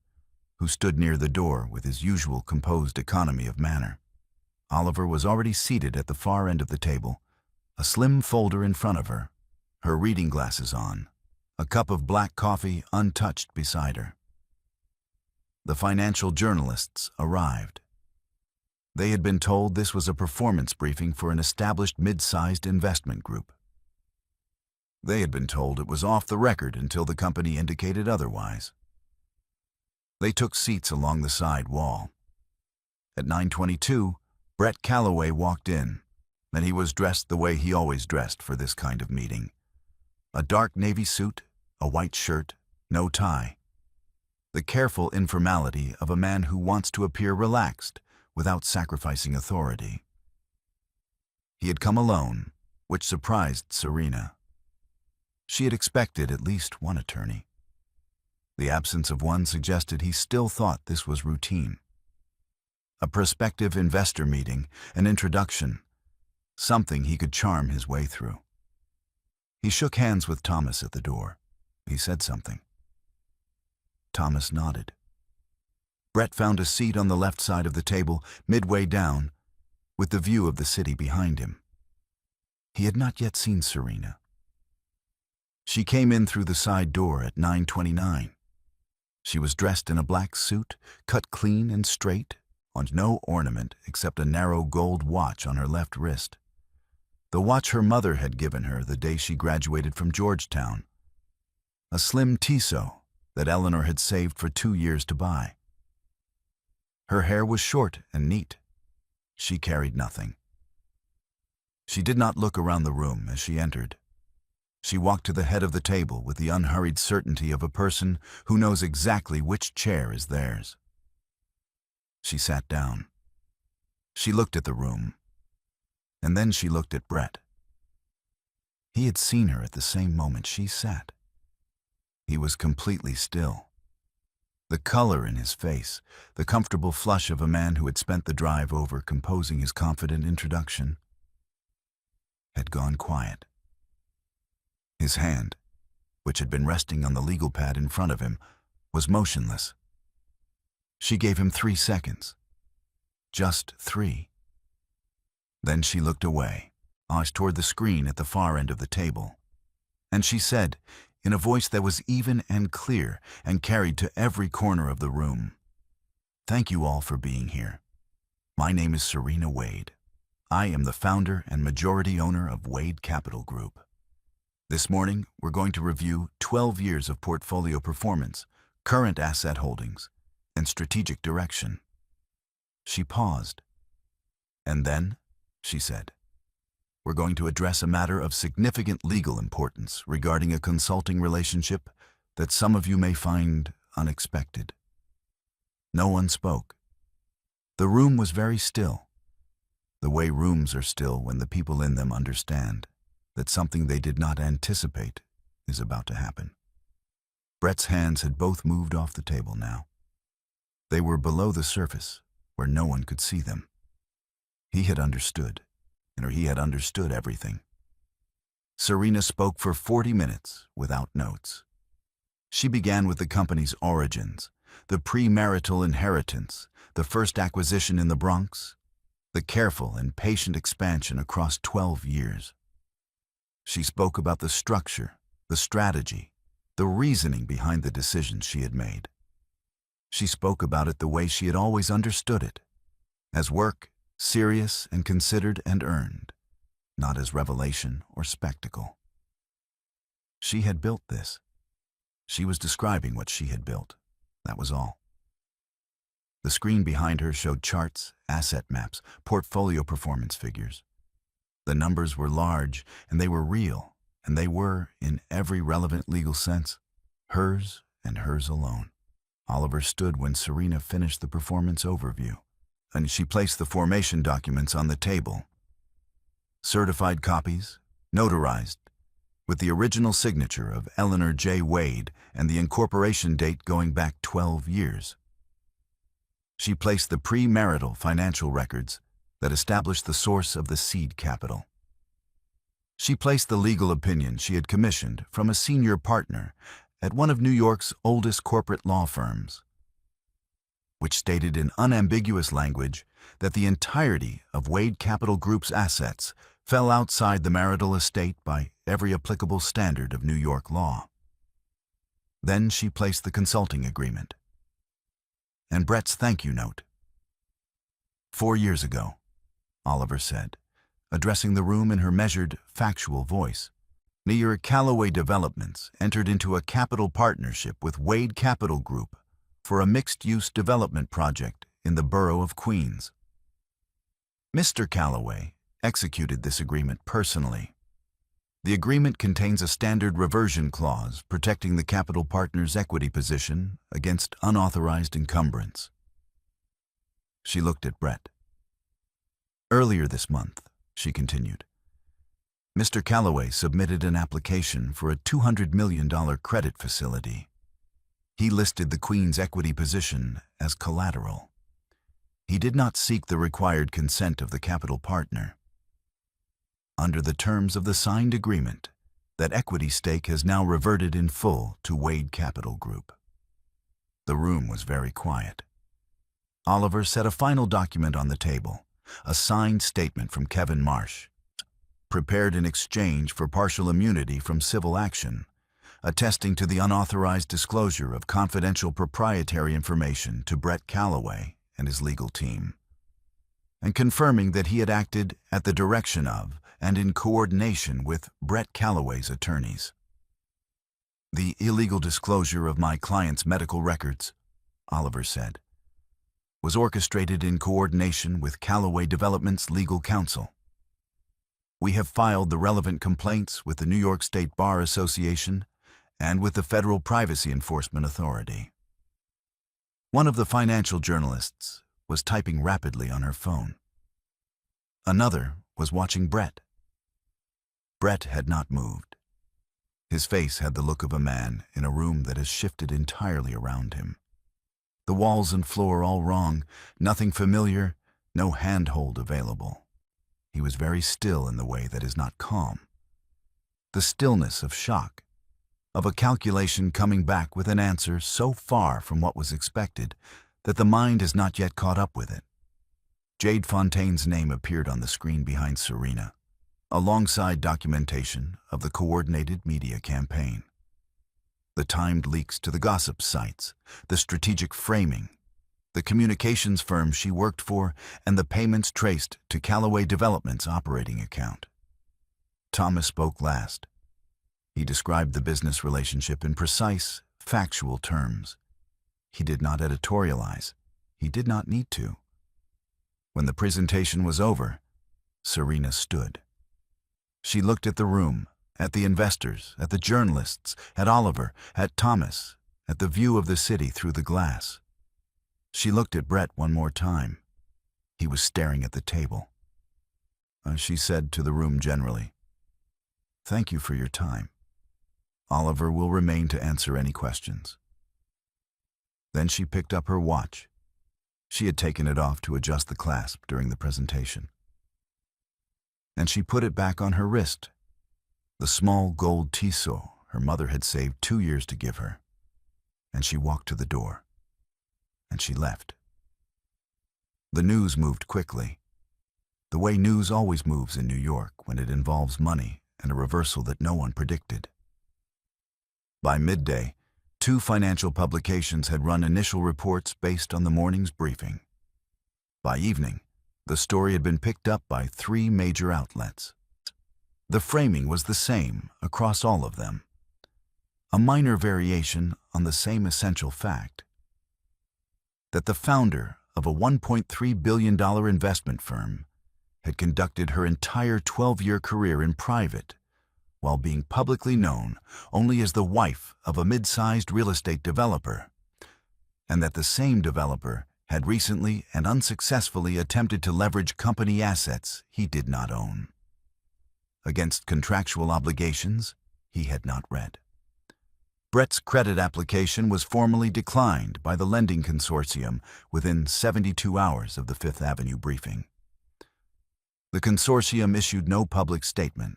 Speaker 1: who stood near the door with his usual composed economy of manner. Oliver was already seated at the far end of the table, a slim folder in front of her, her reading glasses on, a cup of black coffee untouched beside her. The financial journalists arrived. They had been told this was a performance briefing for an established mid-sized investment group. They had been told it was off the record until the company indicated otherwise. They took seats along the side wall. At 9:22, Brett Calloway walked in, and he was dressed the way he always dressed for this kind of meeting. A dark navy suit, a white shirt, no tie. The careful informality of a man who wants to appear relaxed without sacrificing authority. He had come alone, which surprised Serena. She had expected at least one attorney. The absence of one suggested he still thought this was routine. A prospective investor meeting, an introduction, something he could charm his way through. He shook hands with Thomas at the door. He said something. Thomas nodded. Brett found a seat on the left side of the table, midway down, with the view of the city behind him. He had not yet seen Serena. She came in through the side door at 9:29. She was dressed in a black suit, cut clean and straight, on no ornament except a narrow gold watch on her left wrist. The watch her mother had given her the day she graduated from Georgetown. A slim Tissot that Eleanor had saved for 2 years to buy. Her hair was short and neat. She carried nothing. She did not look around the room as she entered. She walked to the head of the table with the unhurried certainty of a person who knows exactly which chair is theirs. She sat down. She looked at the room, and then she looked at Brett. He had seen her at the same moment she sat. He was completely still. The color in his face, the comfortable flush of a man who had spent the drive over composing his confident introduction, had gone quiet. His hand, which had been resting on the legal pad in front of him, was motionless. She gave him 3 seconds. Just 3. Then she looked away, eyes toward the screen at the far end of the table. And she said, in a voice that was even and clear and carried to every corner of the room, "Thank you all for being here. My name is Serena Wade. I am the founder and majority owner of Wade Capital Group. This morning, we're going to review 12 years of portfolio performance, current asset holdings, and strategic direction." She paused. "And then," she said, "we're going to address a matter of significant legal importance regarding a consulting relationship that some of you may find unexpected." No one spoke. The room was very still, the way rooms are still when the people in them understand that something they did not anticipate is about to happen. Brett's hands had both moved off the table now. They were below the surface, where no one could see them. He had understood, or he had understood everything. Serena spoke for 40 minutes without notes. She began with the company's origins, the premarital inheritance, the first acquisition in the Bronx, the careful and patient expansion across 12 years. She spoke about the structure, the strategy, the reasoning behind the decisions she had made. She spoke about it the way she had always understood it, as work, serious and considered and earned, not as revelation or spectacle. She had built this. She was describing what she had built. That was all. The screen behind her showed charts, asset maps, portfolio performance figures. The numbers were large, and they were real, and they were, in every relevant legal sense, hers and hers alone. Oliver stood when Serena finished the performance overview, and she placed the formation documents on the table. Certified copies, notarized, with the original signature of Eleanor J. Wade and the incorporation date going back 12 years. She placed the pre-marital financial records that established the source of the seed capital. She placed the legal opinion she had commissioned from a senior partner at one of New York's oldest corporate law firms, which stated in unambiguous language that the entirety of Wade Capital Group's assets fell outside the marital estate by every applicable standard of New York law. Then she placed the consulting agreement and Brett's thank you note. 4 years ago, Oliver said, addressing the room in her measured, factual voice, New York Callaway Developments entered into a capital partnership with Wade Capital Group for a mixed-use development project in the borough of Queens. Mr. Callaway executed this agreement personally. The agreement contains a standard reversion clause protecting the capital partner's equity position against unauthorized encumbrance. She looked at Brett. Earlier this month, she continued, Mr. Callaway submitted an application for a $200 million credit facility. He listed the Queen's equity position as collateral. He did not seek the required consent of the capital partner. Under the terms of the signed agreement, that equity stake has now reverted in full to Wade Capital Group. The room was very quiet. Oliver set a final document on the table, a signed statement from Kevin Marsh, prepared in exchange for partial immunity from civil action, attesting to the unauthorized disclosure of confidential proprietary information to Brett Callaway and his legal team, and confirming that he had acted at the direction of and in coordination with Brett Callaway's attorneys. The illegal disclosure of my client's medical records, Oliver said, was orchestrated in coordination with Callaway Development's legal counsel. We have filed the relevant complaints with the New York State Bar Association and with the Federal Privacy Enforcement Authority. One of the financial journalists was typing rapidly on her phone. Another was watching Brett. Brett had not moved. His face had the look of a man in a room that has shifted entirely around him. The walls and floor all wrong, nothing familiar, no handhold available. He was very still in the way that is not calm. The stillness of shock, of a calculation coming back with an answer so far from what was expected that the mind has not yet caught up with it. Jade Fontaine's name appeared on the screen behind Serena, alongside documentation of the coordinated media campaign. The timed leaks to the gossip sites, the strategic framing, the communications firm she worked for, and the payments traced to Callaway Development's operating account. Thomas spoke last. He described the business relationship in precise, factual terms. He did not editorialize. He did not need to. When the presentation was over, Serena stood. She looked at the room, at the investors, at the journalists, at Oliver, at Thomas, at the view of the city through the glass. She looked at Brett one more time. He was staring at the table. She said to the room generally, "Thank you for your time. Oliver will remain to answer any questions." Then she picked up her watch. She had taken it off to adjust the clasp during the presentation. And she put it back on her wrist, the small gold Tissot her mother had saved 2 years to give her. And she walked to the door. And she left. The news moved quickly, the way news always moves in New York when it involves money and a reversal that no one predicted. By midday, 2 financial publications had run initial reports based on the morning's briefing. By evening, the story had been picked up by 3 major outlets. The framing was the same across all of them, a minor variation on the same essential fact: that the founder of a $1.3 billion investment firm had conducted her entire 12-year career in private, while being publicly known only as the wife of a mid-sized real estate developer, and that the same developer had recently and unsuccessfully attempted to leverage company assets he did not own against contractual obligations he had not read. Brett's credit application was formally declined by the lending consortium within 72 hours of the Fifth Avenue briefing. The consortium issued no public statement,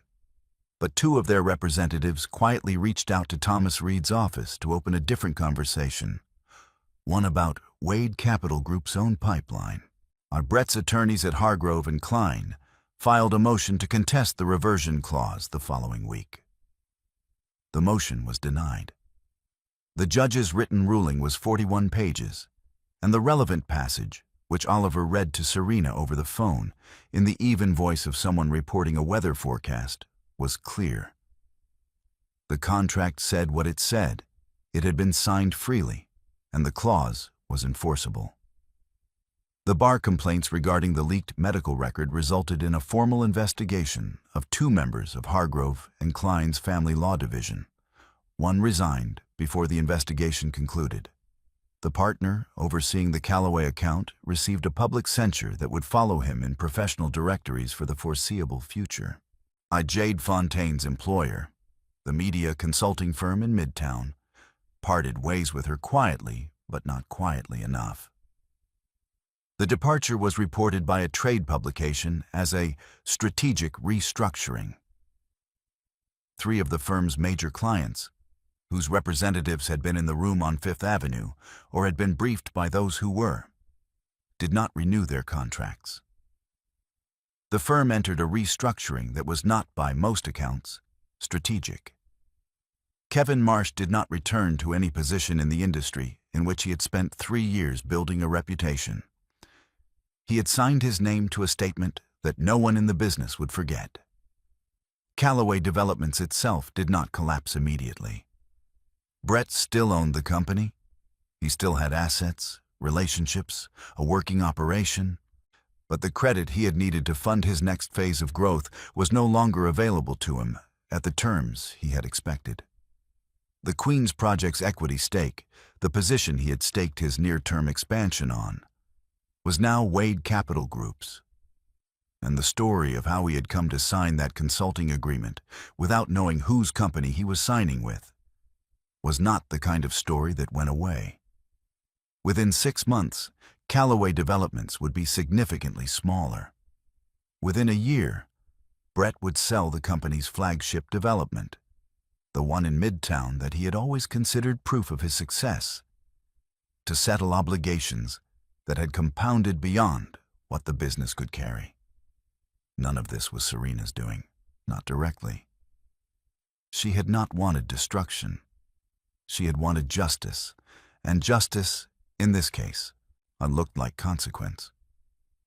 Speaker 1: but 2 of their representatives quietly reached out to Thomas Reed's office to open a different conversation, one about Wade Capital Group's own pipeline. Brett's attorneys at Hargrove and Klein filed a motion to contest the reversion clause the following week. The motion was denied. The judge's written ruling was 41 pages, and the relevant passage, which Oliver read to Serena over the phone in the even voice of someone reporting a weather forecast, was clear. The contract said what it said. It had been signed freely, and the clause was enforceable. The bar complaints regarding the leaked medical record resulted in a formal investigation of 2 members of Hargrove and Klein's family law division. One resigned before the investigation concluded. The partner overseeing the Callaway account received a public censure that would follow him in professional directories for the foreseeable future. Jade Fontaine's employer, the media consulting firm in Midtown, parted ways with her quietly, but not quietly enough. The departure was reported by a trade publication as a strategic restructuring. 3 of the firm's major clients, whose representatives had been in the room on Fifth Avenue or had been briefed by those who were, did not renew their contracts. The firm entered a restructuring that was not, by most accounts, strategic. Kevin Marsh did not return to any position in the industry in which he had spent 3 years building a reputation. He had signed his name to a statement that no one in the business would forget. Callaway Developments itself did not collapse immediately. Brett still owned the company. He still had assets, relationships, a working operation, but the credit he had needed to fund his next phase of growth was no longer available to him at the terms he had expected. The Queens Project's equity stake, the position he had staked his near-term expansion on, was now Wade Capital Group's. And the story of how he had come to sign that consulting agreement without knowing whose company he was signing with was not the kind of story that went away. Within 6 months, Callaway Developments would be significantly smaller. Within a year, Brett would sell the company's flagship development, the one in Midtown that he had always considered proof of his success, to settle obligations that had compounded beyond what the business could carry. None of this was Serena's doing, not directly. She had not wanted destruction. She had wanted justice, and justice, in this case, looked like consequence.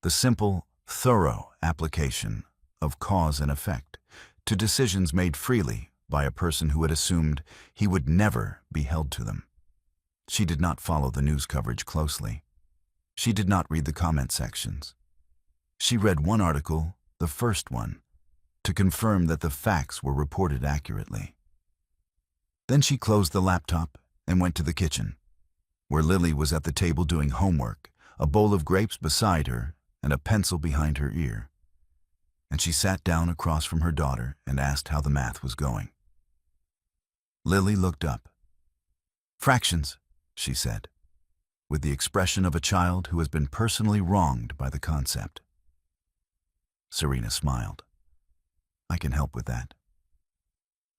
Speaker 1: The simple, thorough application of cause and effect to decisions made freely by a person who had assumed he would never be held to them. She did not follow the news coverage closely. She did not read the comment sections. She read one article, the first one, to confirm that the facts were reported accurately. Then she closed the laptop and went to the kitchen, where Lily was at the table doing homework, a bowl of grapes beside her and a pencil behind her ear. And she sat down across from her daughter and asked how the math was going. Lily looked up. "Fractions," she said, with the expression of a child who has been personally wronged by the concept. Serena smiled. "I can help with that."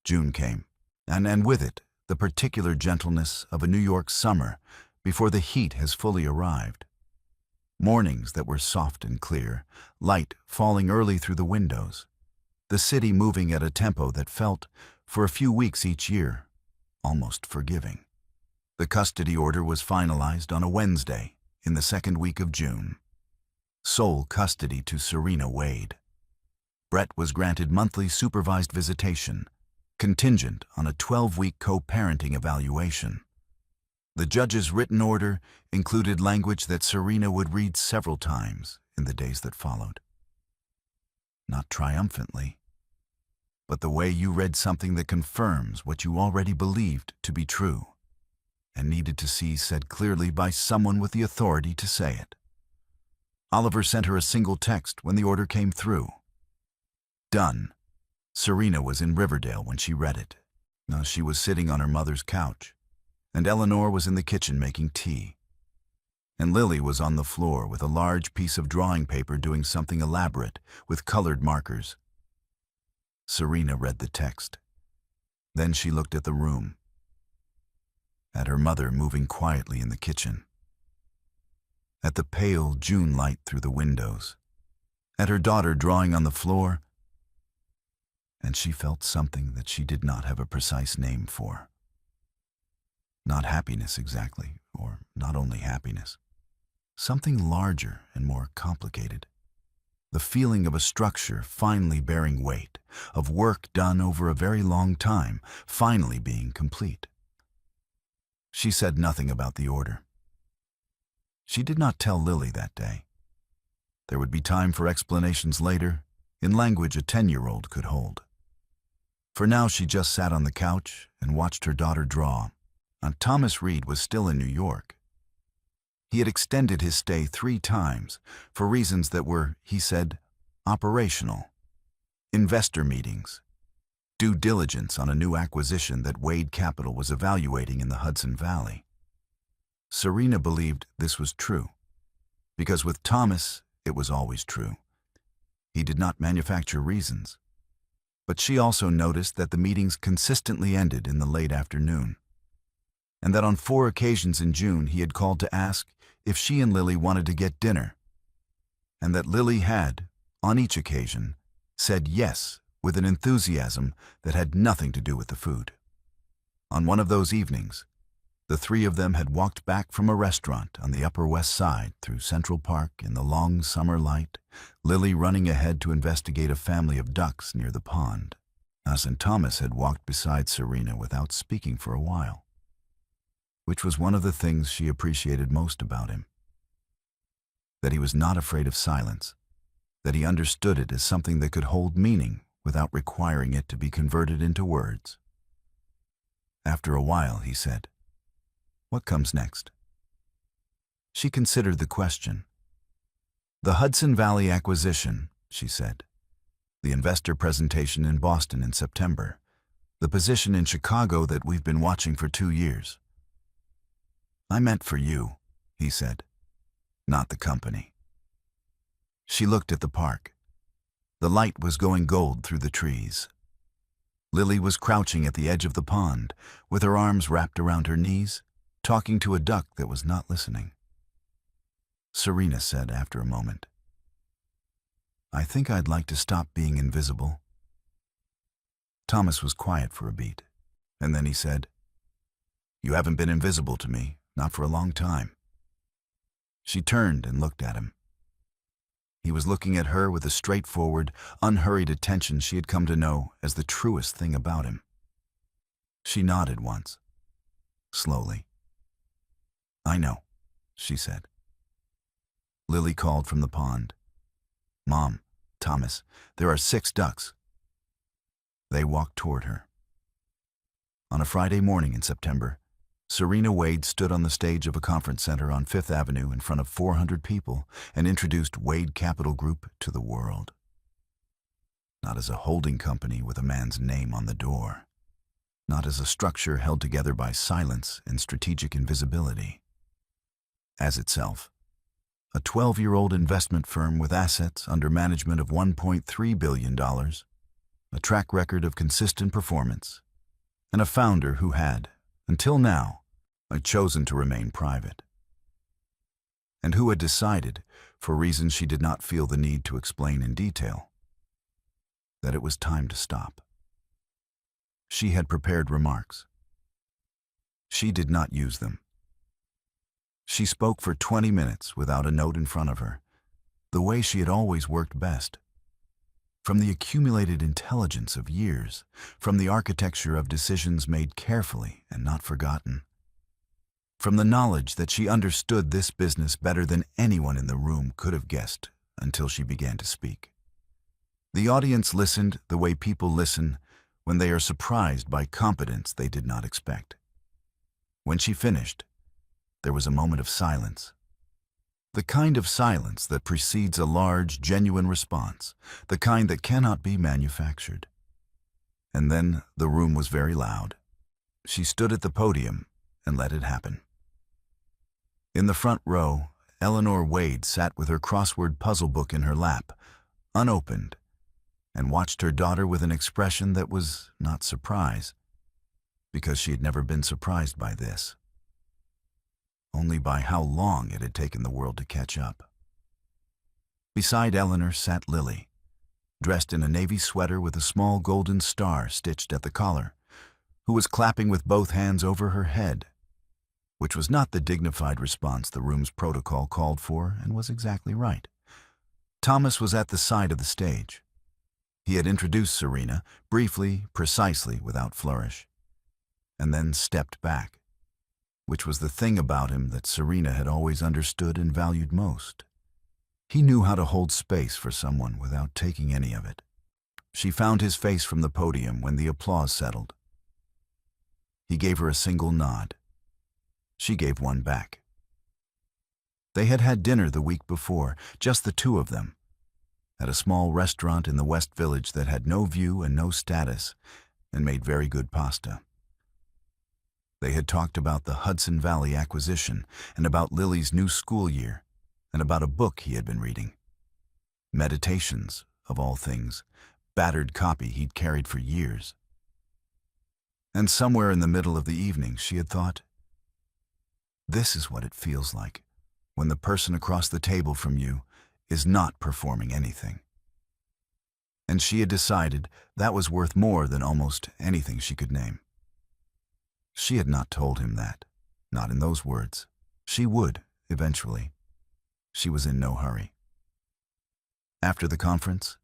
Speaker 1: June came, and with it the particular gentleness of a New York summer before the heat has fully arrived. Mornings that were soft and clear, light falling early through the windows, the city moving at a tempo that felt, for a few weeks each year, almost forgiving. The custody order was finalized on a Wednesday in the second week of June. Sole custody to Serena Wade. Brett was granted monthly supervised visitation, contingent on a 12-week co-parenting evaluation. The judge's written order included language that Serena would read several times in the days that followed. Not triumphantly, but the way you read something that confirms what you already believed to be true and needed to see said clearly by someone with the authority to say it. Oliver sent her a single text when the order came through. Done. Serena was in Riverdale when she read it. Now she was sitting on her mother's couch, and Eleanor was in the kitchen making tea. And Lily was on the floor with a large piece of drawing paper doing something elaborate with colored markers. Serena read the text. Then she looked at the room, at her mother moving quietly in the kitchen, at the pale June light through the windows, at her daughter drawing on the floor, and she felt something that she did not have a precise name for. Not happiness exactly, or not only happiness. Something larger and more complicated. The feeling of a structure finally bearing weight, of work done over a very long time, finally being complete. She said nothing about the order. She did not tell Lily that day. There would be time for explanations later, in language a 10-year-old could hold. For now she just sat on the couch and watched her daughter draw. And Thomas Reed was still in New York. He had extended his stay 3 times for reasons that were, he said, operational. Investor meetings, due diligence on a new acquisition that Wade Capital was evaluating in the Hudson Valley. Serena believed this was true, because with Thomas it was always true. He did not manufacture reasons. But she also noticed that the meetings consistently ended in the late afternoon, and that on 4 occasions in June he had called to ask if she and Lily wanted to get dinner, and that Lily had, on each occasion, said yes with an enthusiasm that had nothing to do with the food. On one of those evenings, the 3 of them had walked back from a restaurant on the Upper West Side through Central Park in the long summer light, Lily running ahead to investigate a family of ducks near the pond. And Thomas had walked beside Serena without speaking for a while, which was one of the things she appreciated most about him. That he was not afraid of silence, that he understood it as something that could hold meaning without requiring it to be converted into words. After a while, he said, "What comes next?" She considered the question. "The Hudson Valley acquisition," she said. "The investor presentation in Boston in September. The position in Chicago that we've been watching for 2 years." "I meant for you," he said, "not the company." She looked at the park. The light was going gold through the trees. Lily was crouching at the edge of the pond, with her arms wrapped around her knees, talking to a duck that was not listening. Serena said after a moment, "I think I'd like to stop being invisible." Thomas was quiet for a beat, and then he said, "You haven't been invisible to me, not for a long time." She turned and looked at him. He was looking at her with the straightforward, unhurried attention she had come to know as the truest thing about him. She nodded once, slowly. "I know," she said. Lily called from the pond, "Mom, Thomas, there are 6 ducks." They walked toward her. On a Friday morning in September, Serena Wade stood on the stage of a conference center on 5th Avenue in front of 400 people and introduced Wade Capital Group to the world. Not as a holding company with a man's name on the door. Not as a structure held together by silence and strategic invisibility. As itself, a 12-year-old investment firm with assets under management of $1.3 billion, a track record of consistent performance, and a founder who had, until now, chosen to remain private, and who had decided, for reasons she did not feel the need to explain in detail, that it was time to stop. She had prepared remarks. She did not use them. She spoke for 20 minutes without a note in front of her, the way she had always worked best. From the accumulated intelligence of years, from the architecture of decisions made carefully and not forgotten, from the knowledge that she understood this business better than anyone in the room could have guessed until she began to speak. The audience listened the way people listen when they are surprised by competence they did not expect. When she finished, there was a moment of silence. The kind of silence that precedes a large, genuine response, the kind that cannot be manufactured. And then the room was very loud. She stood at the podium and let it happen. In the front row, Eleanor Wade sat with her crossword puzzle book in her lap, unopened, and watched her daughter with an expression that was not surprise, because she had never been surprised by this. Only by how long it had taken the world to catch up. Beside Eleanor sat Lily, dressed in a navy sweater with a small golden star stitched at the collar, who was clapping with both hands over her head, which was not the dignified response the room's protocol called for and was exactly right. Thomas was at the side of the stage. He had introduced Serena, briefly, precisely, without flourish, and then stepped back, which was the thing about him that Serena had always understood and valued most. He knew how to hold space for someone without taking any of it. She found his face from the podium when the applause settled. He gave her a single nod. She gave one back. They had had dinner the week before, just the two of them, at a small restaurant in the West Village that had no view and no status, and made very good pasta. They had talked about the Hudson Valley acquisition and about Lily's new school year and about a book he had been reading. Meditations, of all things, battered copy he'd carried for years. And somewhere in the middle of the evening she had thought, this is what it feels like when the person across the table from you is not performing anything. And she had decided that was worth more than almost anything she could name. She had not told him that, not in those words. She would, eventually. She was in no hurry. After the conference,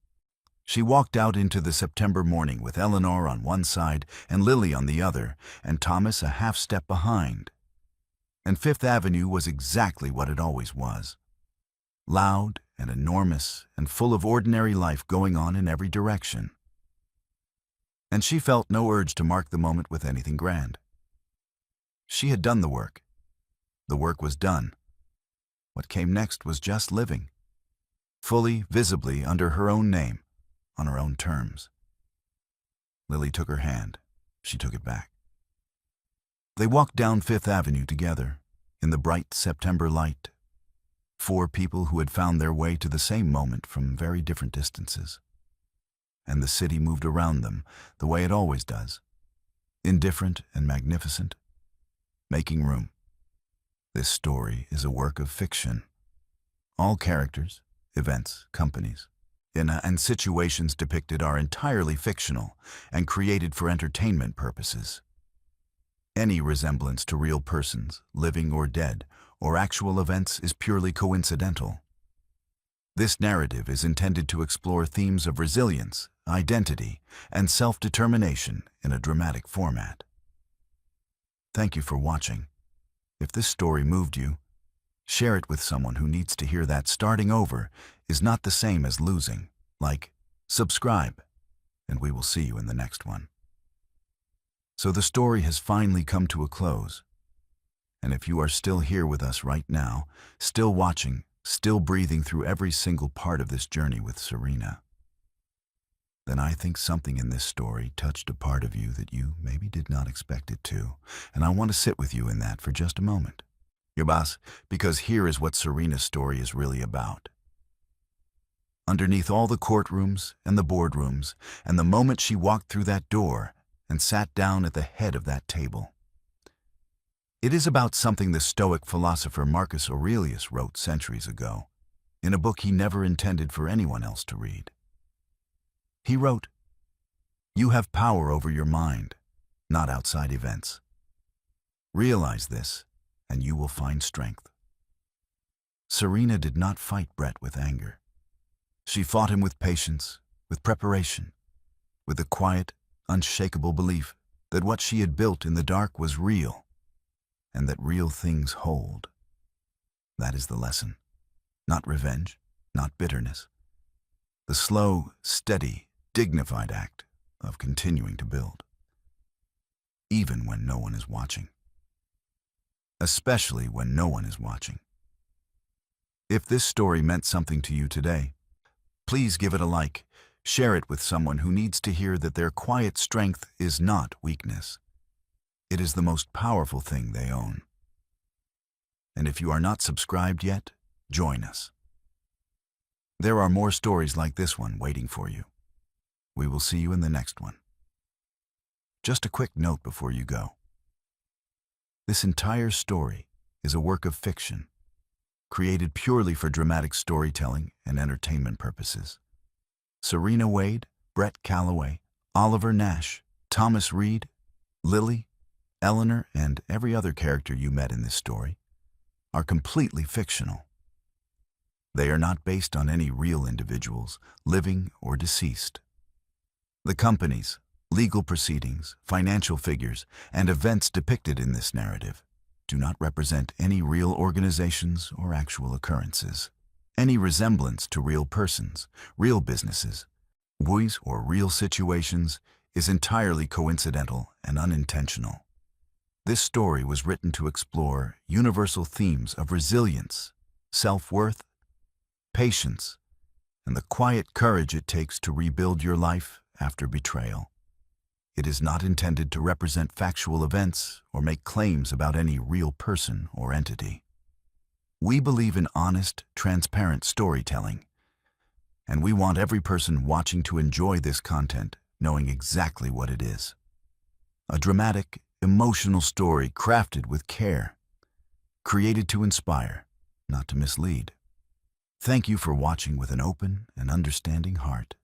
Speaker 1: she walked out into the September morning with Eleanor on one side and Lily on the other, and Thomas a half step behind. And Fifth Avenue was exactly what it always was. Loud and enormous and full of ordinary life going on in every direction. And she felt no urge to mark the moment with anything grand. She had done the work. The work was done. What came next was just living, fully, visibly, under her own name, on her own terms. Lily took her hand. She took it back. They walked down Fifth Avenue together, in the bright September light. Four people who had found their way to the same moment from very different distances. And the city moved around them the way it always does, indifferent and magnificent, making room. This story is a work of fiction. All characters, events, companies, and situations depicted are entirely fictional and created for entertainment purposes. Any resemblance to real persons, living or dead, or actual events is purely coincidental. This narrative is intended to explore themes of resilience, identity, and self-determination in a dramatic format. Thank you for watching. If this story moved you, share it with someone who needs to hear that starting over is not the same as losing. Like, subscribe, and we will see you in the next one. So the story has finally come to a close. And if you are still here with us right now, still watching, still breathing through every single part of this journey with Serena, then I think something in this story touched a part of you that you maybe did not expect it to, and I want to sit with you in that for just a moment. Yabas, because here is what Serena's story is really about. Underneath all the courtrooms and the boardrooms, and the moment she walked through that door and sat down at the head of that table. It is about something the Stoic philosopher Marcus Aurelius wrote centuries ago, in a book he never intended for anyone else to read. He wrote, "You have power over your mind, not outside events. Realize this, and you will find strength. Serena did not fight Brett with anger. She fought him with patience, with preparation, with the quiet, unshakable belief that what she had built in the dark was real, and that real things hold. That is the lesson. Not revenge, not bitterness. The slow, steady, dignified act of continuing to build. Even when no one is watching. Especially when no one is watching. If this story meant something to you today, please give it a like. Share it with someone who needs to hear that their quiet strength is not weakness. It is the most powerful thing they own. And if you are not subscribed yet, join us. There are more stories like this one waiting for you. We will see you in the next one. Just a quick note before you go. This entire story is a work of fiction, created purely for dramatic storytelling and entertainment purposes. Serena Wade, Brett Callaway, Oliver Nash, Thomas Reed, Lily, Eleanor, and every other character you met in this story are completely fictional. They are not based on any real individuals, living or deceased. The companies, legal proceedings, financial figures, and events depicted in this narrative do not represent any real organizations or actual occurrences. Any resemblance to real persons, real businesses, or real situations is entirely coincidental and unintentional. This story was written to explore universal themes of resilience, self-worth, patience, and the quiet courage it takes to rebuild your life after betrayal. It is not intended to represent factual events or make claims about any real person or entity. We believe in honest, transparent storytelling, and we want every person watching to enjoy this content knowing exactly what it is. A dramatic, emotional story crafted with care, created to inspire, not to mislead. Thank you for watching with an open and understanding heart.